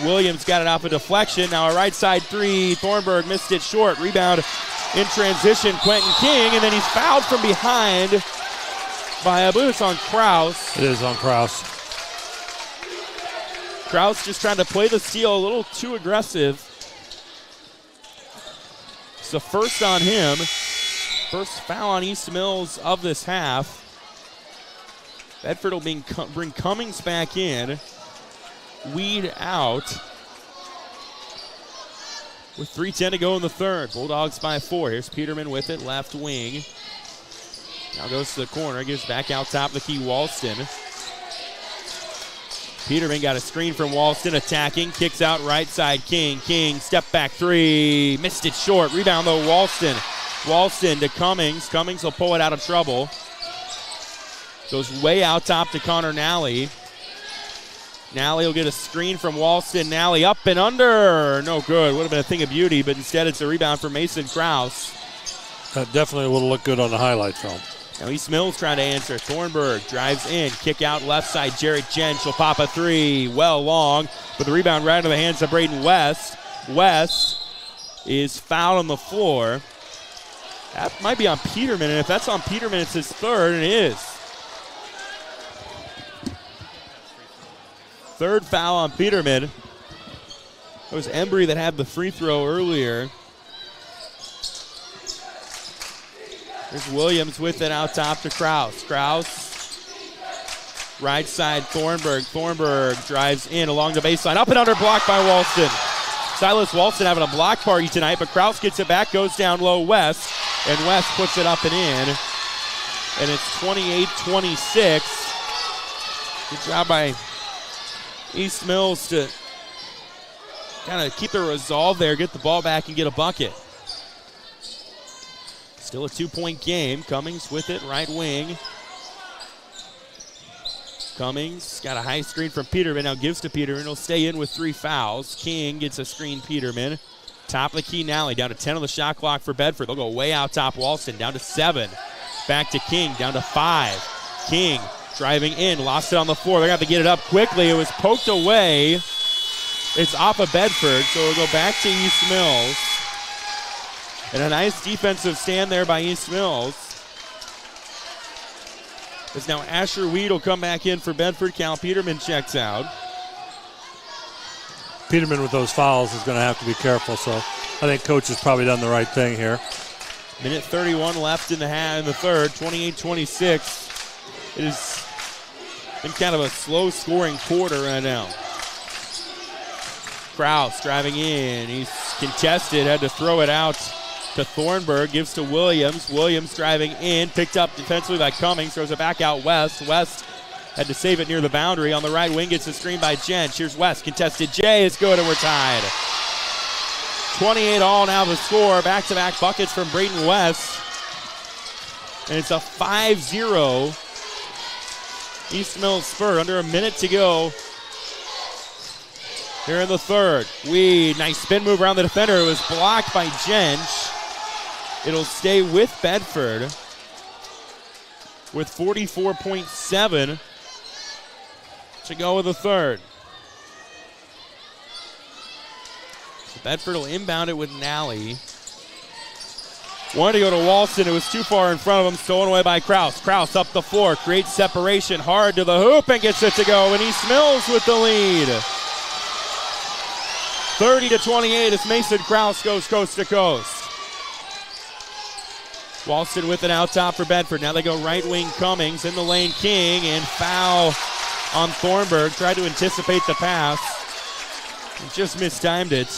Williams got it off a deflection. Now a right side three. Thornburg missed it short. Rebound in transition. Quentin King. And then he's fouled from behind by, I believe it's on Kraus. It is on Kraus. Kraus just trying to play the steal a little too aggressive. It's the first on him. First foul on East Mills of this half. Bedford will bring Cummings back in. Weed out. With 3:10 to go in the third. Bulldogs by 4. Here's Peterman with it, left wing. Now goes to the corner, gives back out top the key, Walston. Peterman got a screen from Walston, attacking, kicks out right side, King. King, step back three, missed it short. Rebound though, Walston. Walston to Cummings. Cummings will pull it out of trouble. Goes way out top to Connor Nally. Nally will get a screen from Walston. Nally up and under. No good. Would have been a thing of beauty, but instead it's a rebound for Mason Kraus. That definitely would have looked good on the highlight film. Now East Mills trying to answer. Thornburg drives in. Kick out left side. Jarrett Jench will pop a three. Well long. But the rebound right into the hands of Braden West. West is fouled on the floor. That might be on Peterman. And if that's on Peterman, it's his third, and it is. Third foul on Peterman. It was Embry that had the free throw earlier. There's Williams with it out top to Kraus. Kraus, right side, Thornburg. Thornburg drives in along the baseline. Up and under, blocked by Walston. Silas Walston having a block party tonight, but Kraus gets it back, goes down low West, and West puts it up and in. And it's 28-26. Good job by East Mills to kind of keep their resolve there, get the ball back, and get a bucket. Still a 2-point game. Cummings with it, right wing. Cummings got a high screen from Peterman. Now gives to Peterman. He'll stay in with 3 fouls. King gets a screen Peterman. Top of the key, Nally. Down to 10 on the shot clock for Bedford. They'll go way out top Walston. Down to 7. Back to King. Down to 5. King driving in. Lost it on the floor. They're going to have to get it up quickly. It was poked away. It's off of Bedford, so it'll go back to East Mills. And a nice defensive stand there by East Mills. As now Asher Weed will come back in for Bedford. Cal Peterman checks out. Peterman with those fouls is going to have to be careful, so I think Coach has probably done the right thing here. Minute 31 left in the third, 28-26. It has been kind of a slow-scoring quarter right now. Kraus driving in. He's contested, had to throw it out to Thornburg, gives to Williams. Williams driving in, picked up defensively by Cummings, throws it back out West. West had to save it near the boundary. On the right wing, gets the screen by Jench. Here's West, contested. Jay is good, and we're tied. 28 all now the score. Back-to-back buckets from Braden West. And it's a 5-0 East Mills Spur. Under a minute to go here in the third. Weed, nice spin move around the defender. It was blocked by Jench. It'll stay with Bedford with 44.7 to go in the third. So Bedford will inbound it with Nally. Wanted to go to Walston. It was too far in front of him. Stolen away by Kraus. Kraus up the floor. Creates separation. Hard to the hoop and gets it to go. And East Mills with the lead. 30-28 as Mason Kraus goes coast to coast. Walston with it out top for Bedford. Now they go right wing Cummings. In the lane King, and foul on Thornburg. Tried to anticipate the pass. He just mistimed it.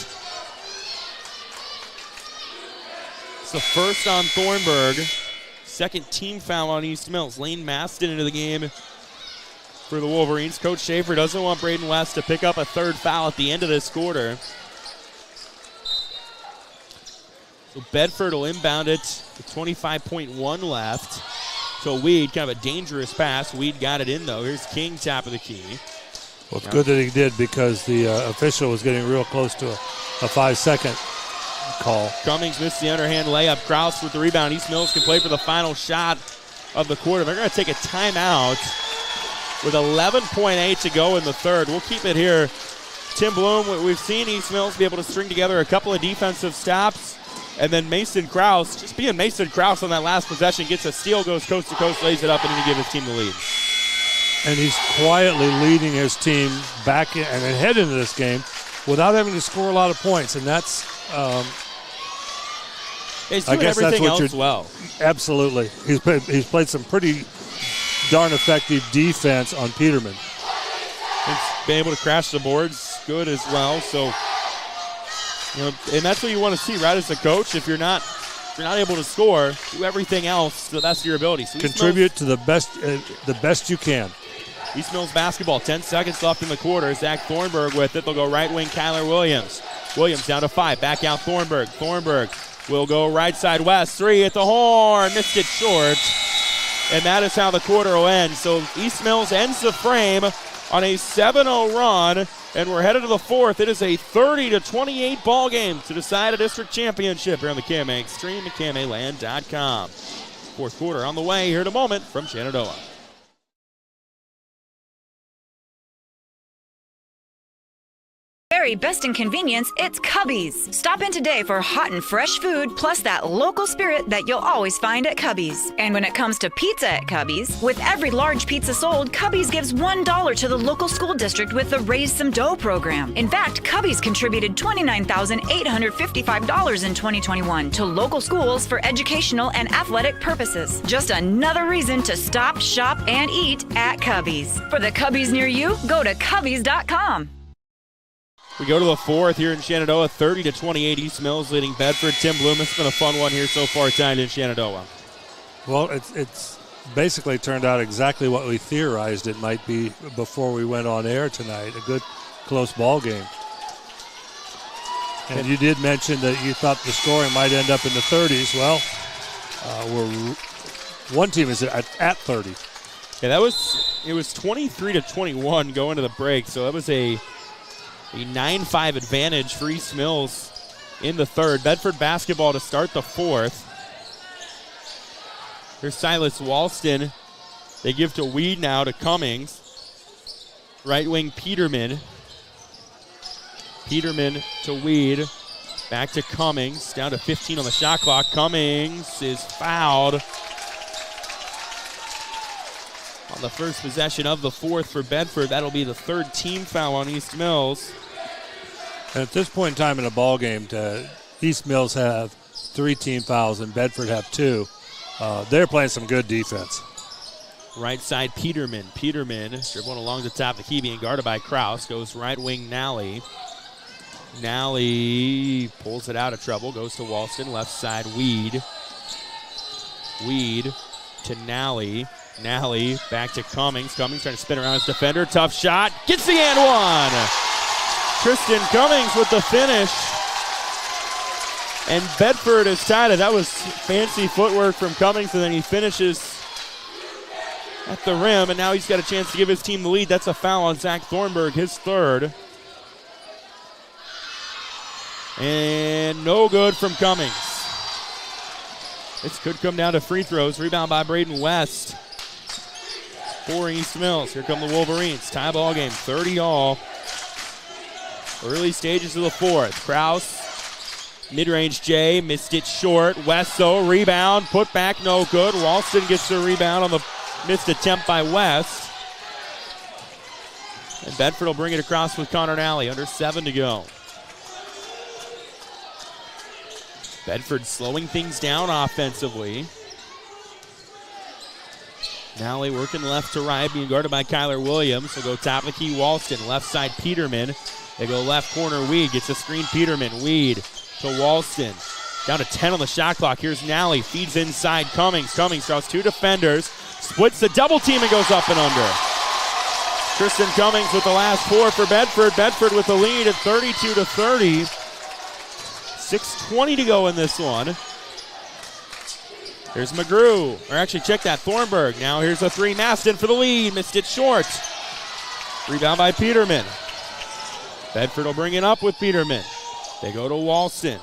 It's the first on Thornburg. Second team foul on East Mills. Lane Maston into the game for the Wolverines. Coach Schaefer doesn't want Braden West to pick up a third foul at the end of this quarter. So Bedford will inbound it with 25.1 left. So Weed, kind of a dangerous pass. Weed got it in, though. Here's King, top of the key. Well, it's good that he did, because the official was getting real close to a 5-second call. Cummings missed the underhand layup. Kraus with the rebound. East Mills can play for the final shot of the quarter. They're going to take a timeout with 11.8 to go in the third. We'll keep it here. Tim Bloom, we've seen East Mills be able to string together a couple of defensive stops. And then Mason Kraus, just being Mason Kraus on that last possession, gets a steal, goes coast to coast, lays it up, and then he gives his team the lead. And he's quietly leading his team back in, and ahead into this game without having to score a lot of points. And that's, he's doing everything else well. Absolutely. He's played some pretty darn effective defense on Peterman. He's been able to crash the boards good as well. So, and that's what you want to see, right, as a coach. If you're not able to score, do everything else to the best of your ability. So contribute to the best you can. East Mills basketball, 10 seconds left in the quarter. Zach Thornburg with it. They'll go right wing Kyler Williams. Williams down to 5. Back out Thornburg. Thornburg will go right side West. 3 at the horn. Missed it short. And that is how the quarter will end. So East Mills ends the frame on a 7-0 run. And we're headed to the fourth. It is a 30-28 ball game to decide a district championship here on the KMA Extreme at KMAland.com. Fourth quarter on the way here in a moment from Shenandoah. very best in convenience, it's Cubby's. Stop in today for hot and fresh food, plus that local spirit that you'll always find at Cubby's. And when it comes to pizza at Cubby's, with every large pizza sold, Cubby's gives $1 to the local school district with the Raise Some Dough program. In fact, Cubby's contributed $29,855 in 2021 to local schools for educational and athletic purposes. Just another reason to stop, shop, and eat at Cubby's. For the Cubby's near you, go to Cubby's.com. We go to the fourth here in Shenandoah, 30-28. East Mills leading Bedford. Tim Bloom, it's been a fun one here so far tonight in Shenandoah. Well, it's basically turned out exactly what we theorized it might be before we went on air tonight. A good, close ball game. And you did mention that you thought the scoring might end up in the 30s. Well, one team is at 30. Yeah, it was 23-21 going to the break, so that was a 9-5 advantage for East Mills in the third. Bedford basketball to start the fourth. Here's Silas Walston. They give to Weed now to Cummings. Right wing Peterman. Peterman to Weed. Back to Cummings. Down to 15 on the shot clock. Cummings is fouled on the first possession of the fourth for Bedford. That'll be the third team foul on East Mills. And at this point in time in the ball game, East Mills have 3 team fouls and Bedford have 2. They're playing some good defense. Right side Peterman. Peterman dribbling along the top of the key, being guarded by Kraus. Goes right wing Nally. Nally pulls it out of trouble. Goes to Walston. Left side Weed. Weed to Nally. Nally back to Cummings. Cummings trying to spin around his defender. Tough shot. Gets the and one. Tristan Cummings with the finish. And Bedford is tied it. That was fancy footwork from Cummings, and then he finishes at the rim, and now he's got a chance to give his team the lead. That's a foul on Zach Thornburg, his third. And no good from Cummings. This could come down to free throws. Rebound by Braden West for East Mills. Here come the Wolverines. Tie ball game, 30-all. Early stages of the fourth. Kraus, mid-range J, missed it short. West, though, rebound, put back, no good. Ralston gets the rebound on the missed attempt by West. And Bedford will bring it across with Connor Nally. Under 7 to go. Bedford slowing things down offensively. Nally working left to right, being guarded by Kyler Williams. He'll go top of the key, Walston. Left side, Peterman. They go left corner, Weed. Gets a screen, Peterman. Weed to Walston. Down to 10 on the shot clock. Here's Nally. Feeds inside Cummings. Cummings draws 2 defenders. Splits the double team and goes up and under. Tristan Cummings with the last 4 for Bedford. Bedford with the lead at 32-30. 6:20 to go in this one. Here's McGrew. Or actually, check that, Thornburg. Now here's a 3. Maston for the lead. Missed it short. Rebound by Peterman. Bedford will bring it up with Peterman. They go to Walston.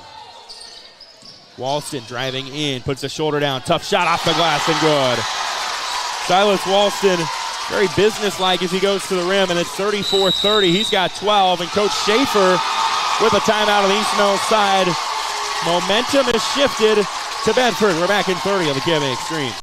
Walston driving in, puts the shoulder down. Tough shot off the glass and good. Silas Walston, very businesslike as he goes to the rim, and it's 34-30. He's got 12, and Coach Schaefer with a timeout on the East Mills side. Momentum is shifted to Bedford. We're back in 30 on the KMA Extreme.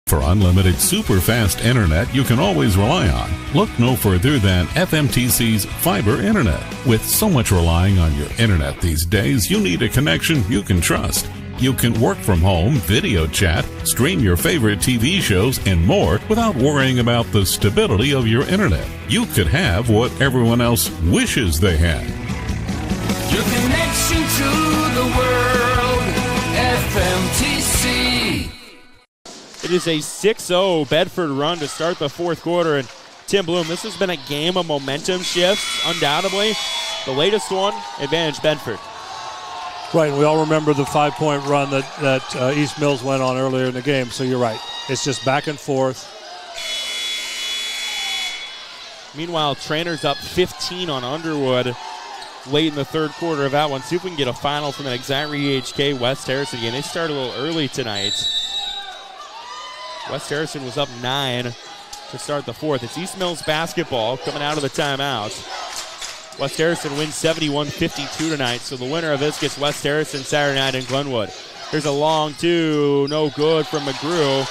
For unlimited super fast internet you can always rely on, look no further than FMTC's fiber internet. With so much relying on your internet these days, you need a connection you can trust. You can work from home, video chat, stream your favorite TV shows, and more without worrying about the stability of your internet. You could have what everyone else wishes they had. Your connection to the world, FMTC. It is a 6-0 Bedford run to start the fourth quarter. And Tim Bloom, this has been a game of momentum shifts, undoubtedly. The latest one, advantage Bedford. Right, and we all remember the 5-point run that East Mills went on earlier in the game, so you're right. It's just back and forth. Meanwhile, Trainer's up 15 on Underwood late in the third quarter of that one. See if we can get a final from an Xyrie HK West Harrison game. They started a little early tonight. West Harrison was up 9 to start the fourth. It's East Mills basketball coming out of the timeout. West Harrison wins 71-52 tonight, so the winner of this gets West Harrison Saturday night in Glenwood. Here's a long two, no good from McGrew.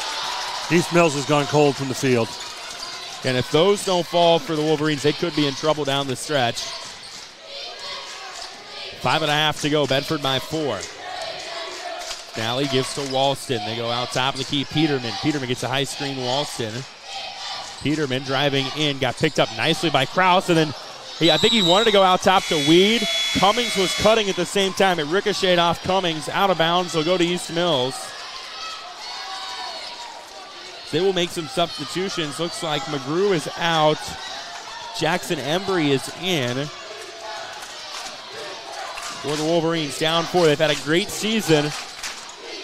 East Mills has gone cold from the field. And if those don't fall for the Wolverines, they could be in trouble down the stretch. 5.5 to go, Bedford by 4. Nally gives to Walston. They go out top of the key, Peterman. Peterman gets a high screen, Walston. Peterman driving in, got picked up nicely by Krause, and then I think he wanted to go out top to Weed. Cummings was cutting at the same time. It ricocheted off Cummings, out of bounds. They'll go to East Mills. They will make some substitutions. Looks like McGrew is out. Jackson Embry is in. For the Wolverines, down 4. They've had a great season.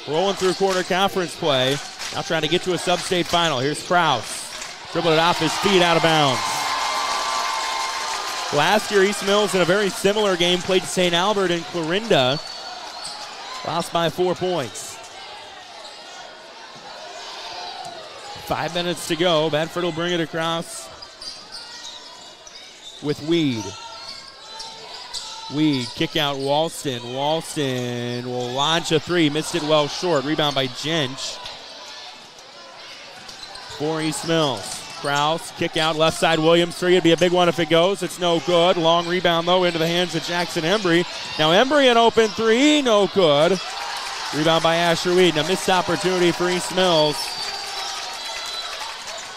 Rolling through quarter conference play. Now trying to get to a sub-state final. Here's Krause. Dribbled it off his feet, out of bounds. Last year, East Mills in a very similar game played St. Albert and Clarinda. Lost by 4 points. 5 minutes to go. Bedford will bring it across with Weed. Weed, kick out Walston. Walston will launch a 3. Missed it well short. Rebound by Jench. For East Mills. Krause, kick out left side. Williams 3. It'd be a big one if it goes. It's no good. Long rebound, though, into the hands of Jackson Embry. Now Embry an open 3. No good. Rebound by Asher Weed. Now missed opportunity for East Mills.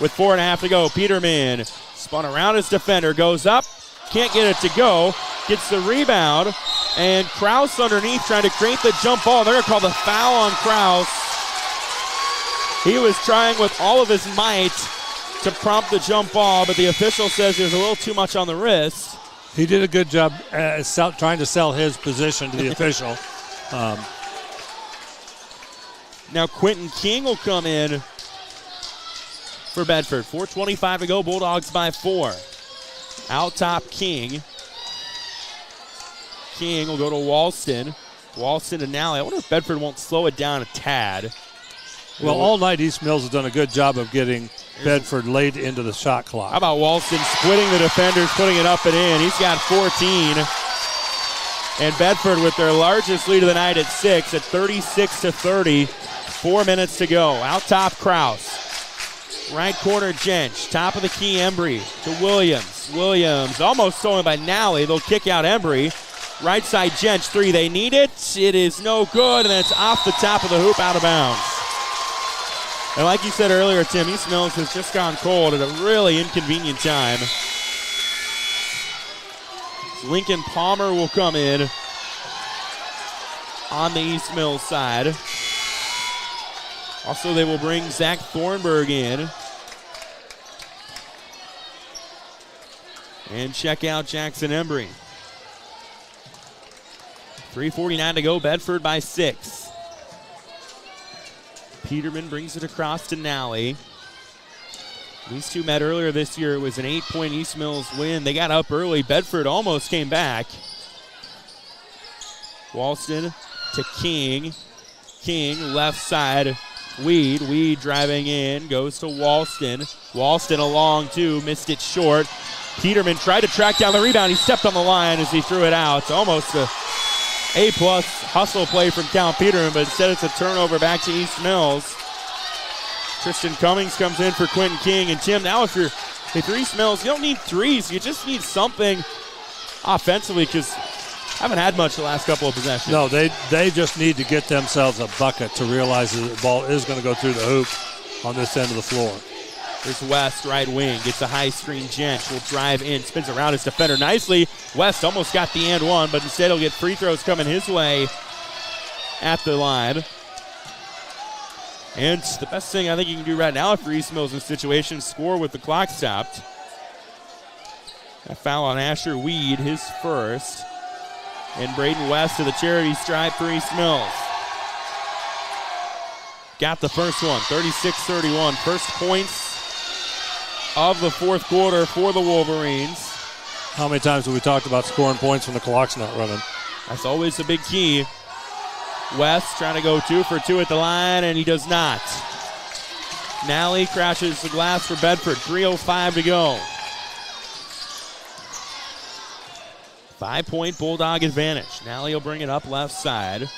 With 4.5 to go, Peterman spun around his defender. Goes up. Can't get it to go. Gets the rebound. And Krause underneath trying to create the jump ball. They're going to call the foul on Krause. He was trying with all of his might to prompt the jump ball, but the official says there's a little too much on the wrist. He did a good job trying to sell his position to the official. Now Quentin King will come in for Bedford. 4:25 to go, Bulldogs by 4. Out top, King. King will go to Walston. Walston to Nally. I wonder if Bedford won't slow it down a tad. Well, all night East Mills has done a good job of getting Bedford late into the shot clock. How about Walston splitting the defenders, putting it up and in. He's got 14. And Bedford with their largest lead of the night at 6 at 36-30. 4 minutes to go. Out top, Krause. Right corner, Jench. Top of the key, Embry to Williams. Williams almost stolen by Nally. They'll kick out Embry. Right side, Jench, 3. They need it. It is no good, and it's off the top of the hoop, out of bounds. And like you said earlier, Tim, East Mills has just gone cold at a really inconvenient time. Lincoln Palmer will come in on the East Mills side. Also, they will bring Zach Thornburg in. And check out Jackson Embry. 3:49 to go, Bedford by 6. Peterman brings it across to Nally. These two met earlier this year. It was an 8-point East Mills win. They got up early. Bedford almost came back. Walston to King. King, left side, Weed. Weed driving in, goes to Walston. Walston a long 2, missed it short. Peterman tried to track down the rebound. He stepped on the line as he threw it out. It's almost a A-plus hustle play from Cal Peterman, but instead it's a turnover back to East Mills. Tristan Cummings comes in for Quentin King. And Tim, now if you're East Mills, you don't need threes. You just need something offensively, because haven't had much the last couple of possessions. No, they just need to get themselves a bucket to realize that the ball is going to go through the hoop on this end of the floor. There's West, right wing, gets a high screen. Jench will drive in, spins around his defender nicely. West almost got the and one, but instead he'll get free throws coming his way at the line. And the best thing I think you can do right now for East Mills in this situation, score with the clock stopped. A foul on Asher Weed, his first. And Braden West to the charity stripe for East Mills. Got the first one, 36-31. First points of the fourth quarter for the Wolverines. How many times have we talked about scoring points when the clock's not running? That's always a big key. West trying to go 2 for 2 at the line, and he does not. Nally crashes the glass for Bedford. 3:05 to go. 5-point Bulldog advantage. Nally will bring it up left side.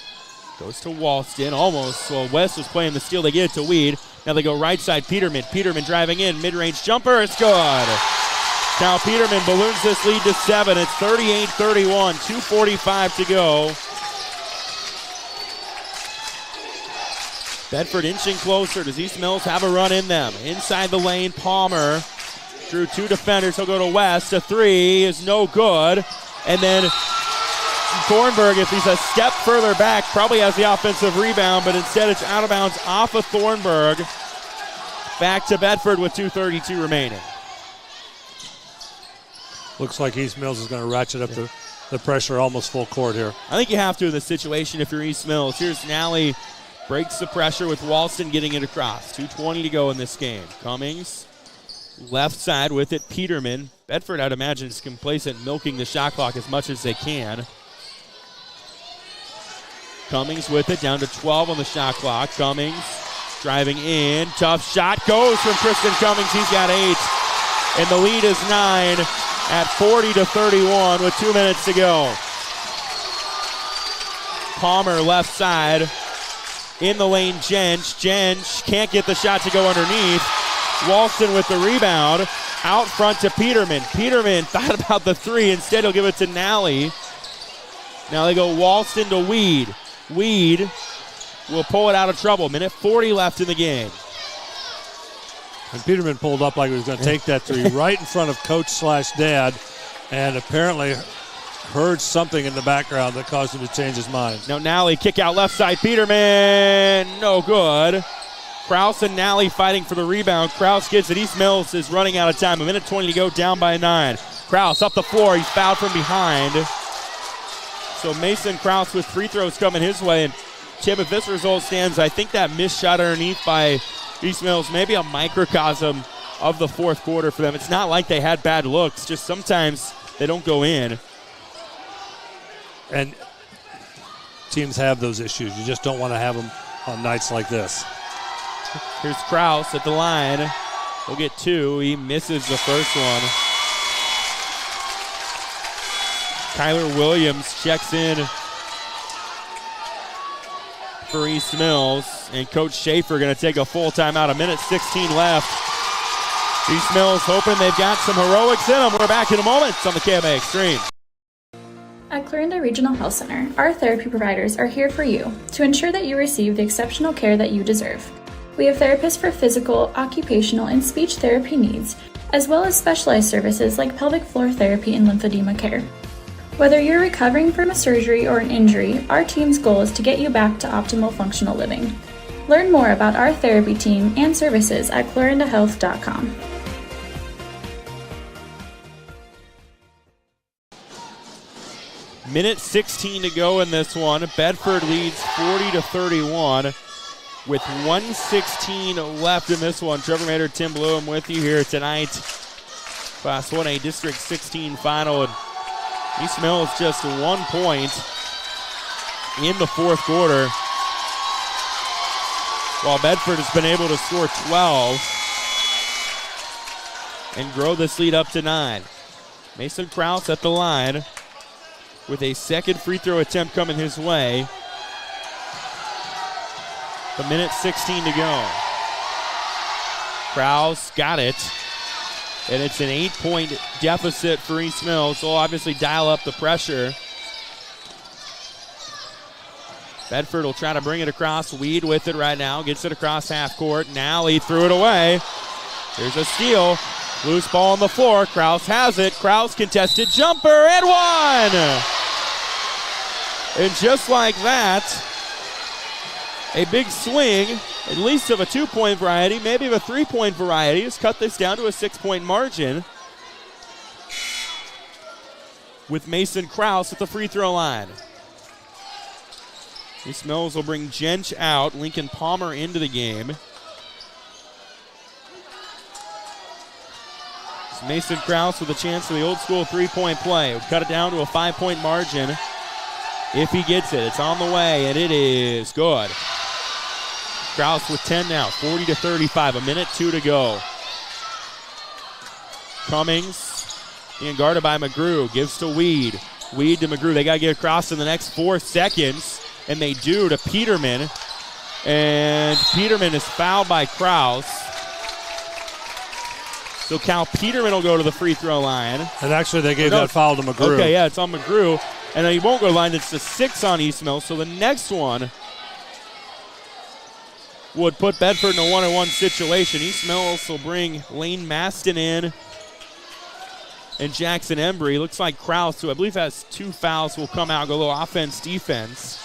Goes to Walston, almost. Well, West was playing the steal. They get it to Weed. Now they go right side, Peterman. Peterman driving in, mid-range jumper. It's good. Now Peterman balloons this lead to 7. It's 38-31, 2:45 to go. Bedford inching closer. Does East Mills have a run in them? Inside the lane, Palmer drew 2 defenders. He'll go to West. A 3 is no good. And then Thornburg, if he's a step further back, probably has the offensive rebound, but instead it's out of bounds off of Thornburg. Back to Bedford with 2:32 remaining. Looks like East Mills is going to ratchet up the pressure almost full court here. I think you have to in this situation if you're East Mills. Here's Nally, breaks the pressure with Walston getting it across. 2:20 to go in this game. Cummings, left side with it, Peterman. Bedford, I'd imagine, is complacent, milking the shot clock as much as they can. Cummings with it, down to 12 on the shot clock. Cummings driving in, tough shot, goes from Tristan Cummings. He's got 8, and the lead is 9 at 40-31 with 2 minutes to go. Palmer left side, in the lane, Jench. Jench can't get the shot to go underneath. Walston with the rebound, out front to Peterman. Peterman thought about the 3, instead he'll give it to Nally. Now they go Walston to Weed. Weed will pull it out of trouble. Minute 40 left in the game. And Peterman pulled up like he was going to take that 3 right in front of Coach/Dad, and apparently heard something in the background that caused him to change his mind. Now Nally, kick out left side. Peterman, no good. Krause and Nally fighting for the rebound. Krause gets it. East Mills is running out of time. A minute 20 to go, down by 9. Krause up the floor. He's fouled from behind. So Mason Krause with free throws coming his way. And Tim, if this result stands, I think that missed shot underneath by East Mills, maybe a microcosm of the fourth quarter for them. It's not like they had bad looks, just sometimes they don't go in. And teams have those issues. You just don't want to have them on nights like this. Here's Krause at the line. He'll get 2. He misses the first one. Kyler Williams checks in for East Mills, and Coach Schaefer going to take a full timeout. A minute 16 left. East Mills hoping they've got some heroics in them. We're back in a moment on the KMA Extreme. At Clarinda Regional Health Center, our therapy providers are here for you to ensure that you receive the exceptional care that you deserve. We have therapists for physical, occupational, and speech therapy needs, as well as specialized services like pelvic floor therapy and lymphedema care. Whether you're recovering from a surgery or an injury, our team's goal is to get you back to optimal functional living. Learn more about our therapy team and services at clarindahealth.com. Minute 16 to go in this one. Bedford leads 40-31 with 1:16 left in this one. Trevor Mater, Tim Bloom with you here tonight. Class 1A District 16 final. And East Mills just 1 point in the fourth quarter, while Bedford has been able to score 12 and grow this lead up to 9. Mason Krause at the line with a second free throw attempt coming his way. A minute 16 to go. Krause got it. And it's an 8-point deficit for East Mills. So obviously dial up the pressure. Bedford will try to bring it across. Weed with it right now. Gets it across half court. Nally threw it away. There's a steal. Loose ball on the floor. Krause has it. Krause contested jumper and one. And just like that, a big swing, at least of a 2-point variety, maybe of a 3-point variety, has cut this down to a 6-point margin with Mason Krause at the free throw line. East Mills will bring Jench out, Lincoln Palmer into the game. It's Mason Krause with a chance for the old school 3-point play. We'll cut it down to a 5-point margin if he gets it. It's on the way, and it is good. Krause with 10 now, 40-35, a minute 2 to go. Cummings being guarded by McGrew, gives to Weed. Weed to McGrew. They got to get across in the next 4 seconds, and they do to Peterman. And Peterman is fouled by Krause. So Cal Peterman will go to the free throw line. And actually they gave that foul to McGrew. Okay, yeah, it's on McGrew. And then he won't go to the line. It's the 6 on East Mills. So the next one would put Bedford in a 1-on-1 situation. East Mills will bring Lane Maston in and Jackson Embry. Looks like Krause, who I believe has 2 fouls, will come out, go a little offense, defense.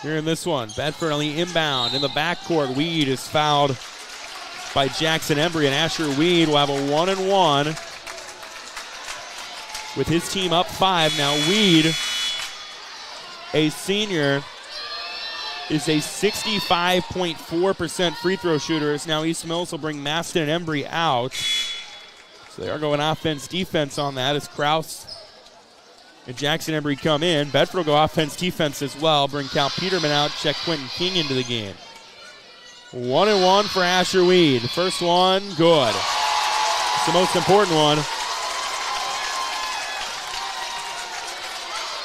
Here in this one, Bedford on the inbound in the backcourt. Weed is fouled by Jackson Embry, and Asher Weed will have a 1-and-1 with his team up 5. Now Weed, a senior, is a 65.4% free throw shooter. Now East Mills will bring Maston and Embry out. So they are going offense, defense on that as Krause and Jackson Embry come in. Bedford will go offense, defense as well. Bring Cal Peterman out, check Quentin King into the game. 1-and-1 for Asher Weed. The first one, good. It's the most important one.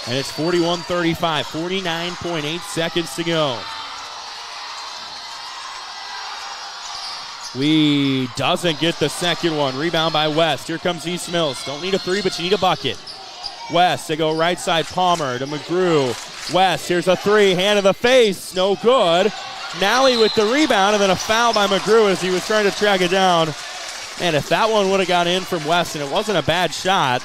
And it's 41-35, 49.8 seconds to go. Weed doesn't get the second one. Rebound by West. Here comes East Mills. Don't need a 3, but you need a bucket. West, they go right side, Palmer to McGrew. West, here's a 3, hand in the face, no good. Nally with the rebound, and then a foul by McGrew as he was trying to track it down. And if that one would have gone in from West, and it wasn't a bad shot,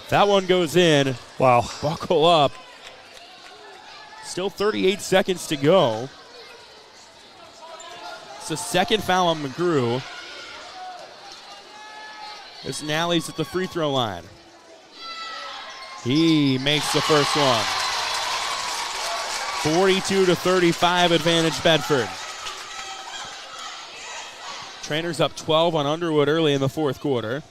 that one goes in. Wow. Buckle up. Still 38 seconds to go. It's the second foul on McGrew. As Nally's at the free throw line. He makes the first one. 42-35 advantage Bedford. Trainers up 12 on Underwood early in the fourth quarter.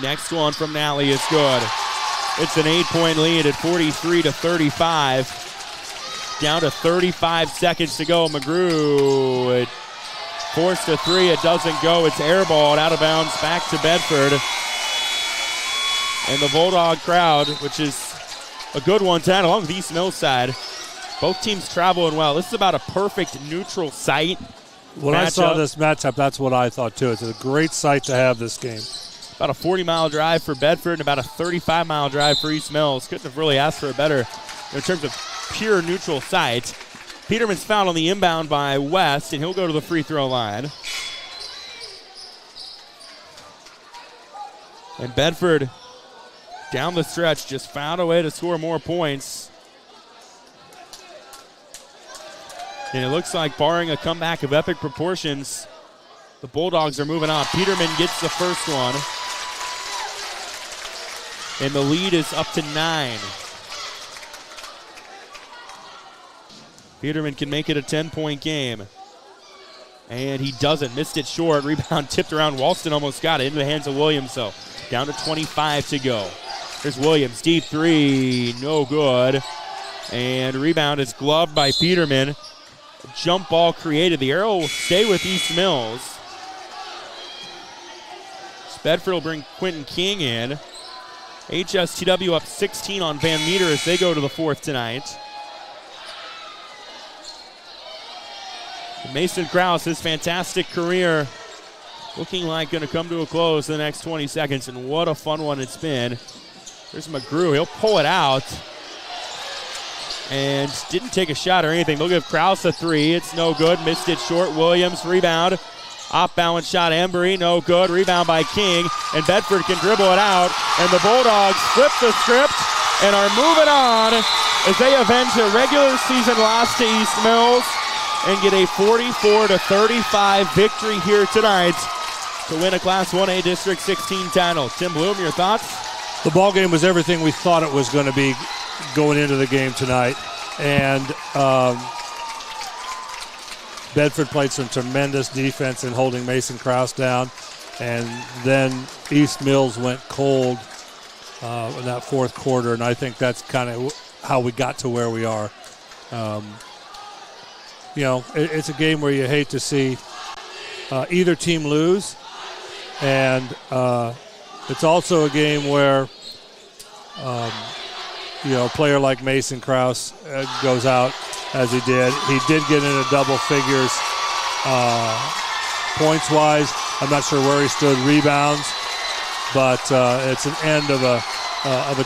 Next one from Nally is good. It's an 8-point lead at 43-35. Down to 35 seconds to go. McGrew, it forced a 3. It doesn't go. It's airballed out of bounds back to Bedford. And the Bulldog crowd, which is a good one tonight along the East Mills side. Both teams traveling well. This is about a perfect neutral site. When I saw this matchup, that's what I thought too. It's a great site to have this game. About a 40-mile drive for Bedford and about a 35-mile drive for East Mills. Couldn't have really asked for a better in terms of pure neutral site. Peterman's fouled on the inbound by West, and he'll go to the free throw line. And Bedford, down the stretch, just found a way to score more points. And it looks like, barring a comeback of epic proportions, the Bulldogs are moving on. Peterman gets the first one. And the lead is up to 9. Peterman can make it a 10-point game. And he doesn't. Missed it short. Rebound tipped around. Walston almost got it into the hands of Williams, though. Down to 25 to go. Here's Williams. Deep 3. No good. And rebound is gloved by Peterman. Jump ball created. The arrow will stay with East Mills. Bedford will bring Quentin King in. HSTW up 16 on Van Meter as they go to the fourth tonight. Mason Krause, his fantastic career, looking like going to come to a close in the next 20 seconds, and what a fun one it's been. There's McGrew. He'll pull it out. And didn't take a shot or anything. They'll give Krause a 3. It's no good. Missed it short. Williams, rebound. Off-balance shot, Embry, no good. Rebound by King, and Bedford can dribble it out. And the Bulldogs flip the script and are moving on as they avenge a regular season loss to East Mills and get a 44-35 victory here tonight to win a Class 1A District 16 title. Tim Bloom, your thoughts? The ball game was everything we thought it was going to be going into the game tonight. And Bedford played some tremendous defense in holding Mason Krause down. And then East Mills went cold in that fourth quarter, and I think that's kind of how we got to where we are. it's a game where you hate to see either team lose. And it's also a game where, a player like Mason Krause goes out as he did. He did get into double figures points-wise. I'm not sure where he stood rebounds, but it's an end of a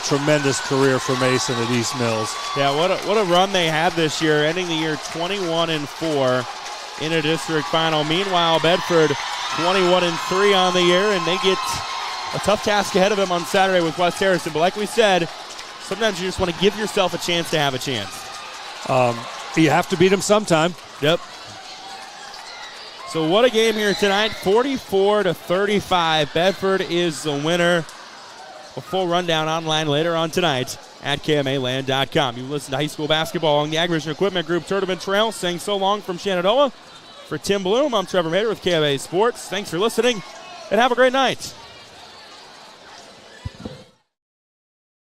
tremendous career for Mason at East Mills. Yeah, what a run they had this year, ending the year 21-4 in a district final. Meanwhile, Bedford 21-3 on the year, and they get a tough task ahead of them on Saturday with West Harrison. But like we said, sometimes you just want to give yourself a chance to have a chance. You have to beat them sometime. Yep. So what a game here tonight, 44-35. Bedford is the winner. A full rundown online later on tonight at KMAland.com. You listen to high school basketball on the Agrivision Equipment Group Tournament Trail. Saying so long from Shenandoah. For Tim Bloom, I'm Trevor Mader with KMA Sports. Thanks for listening, and have a great night.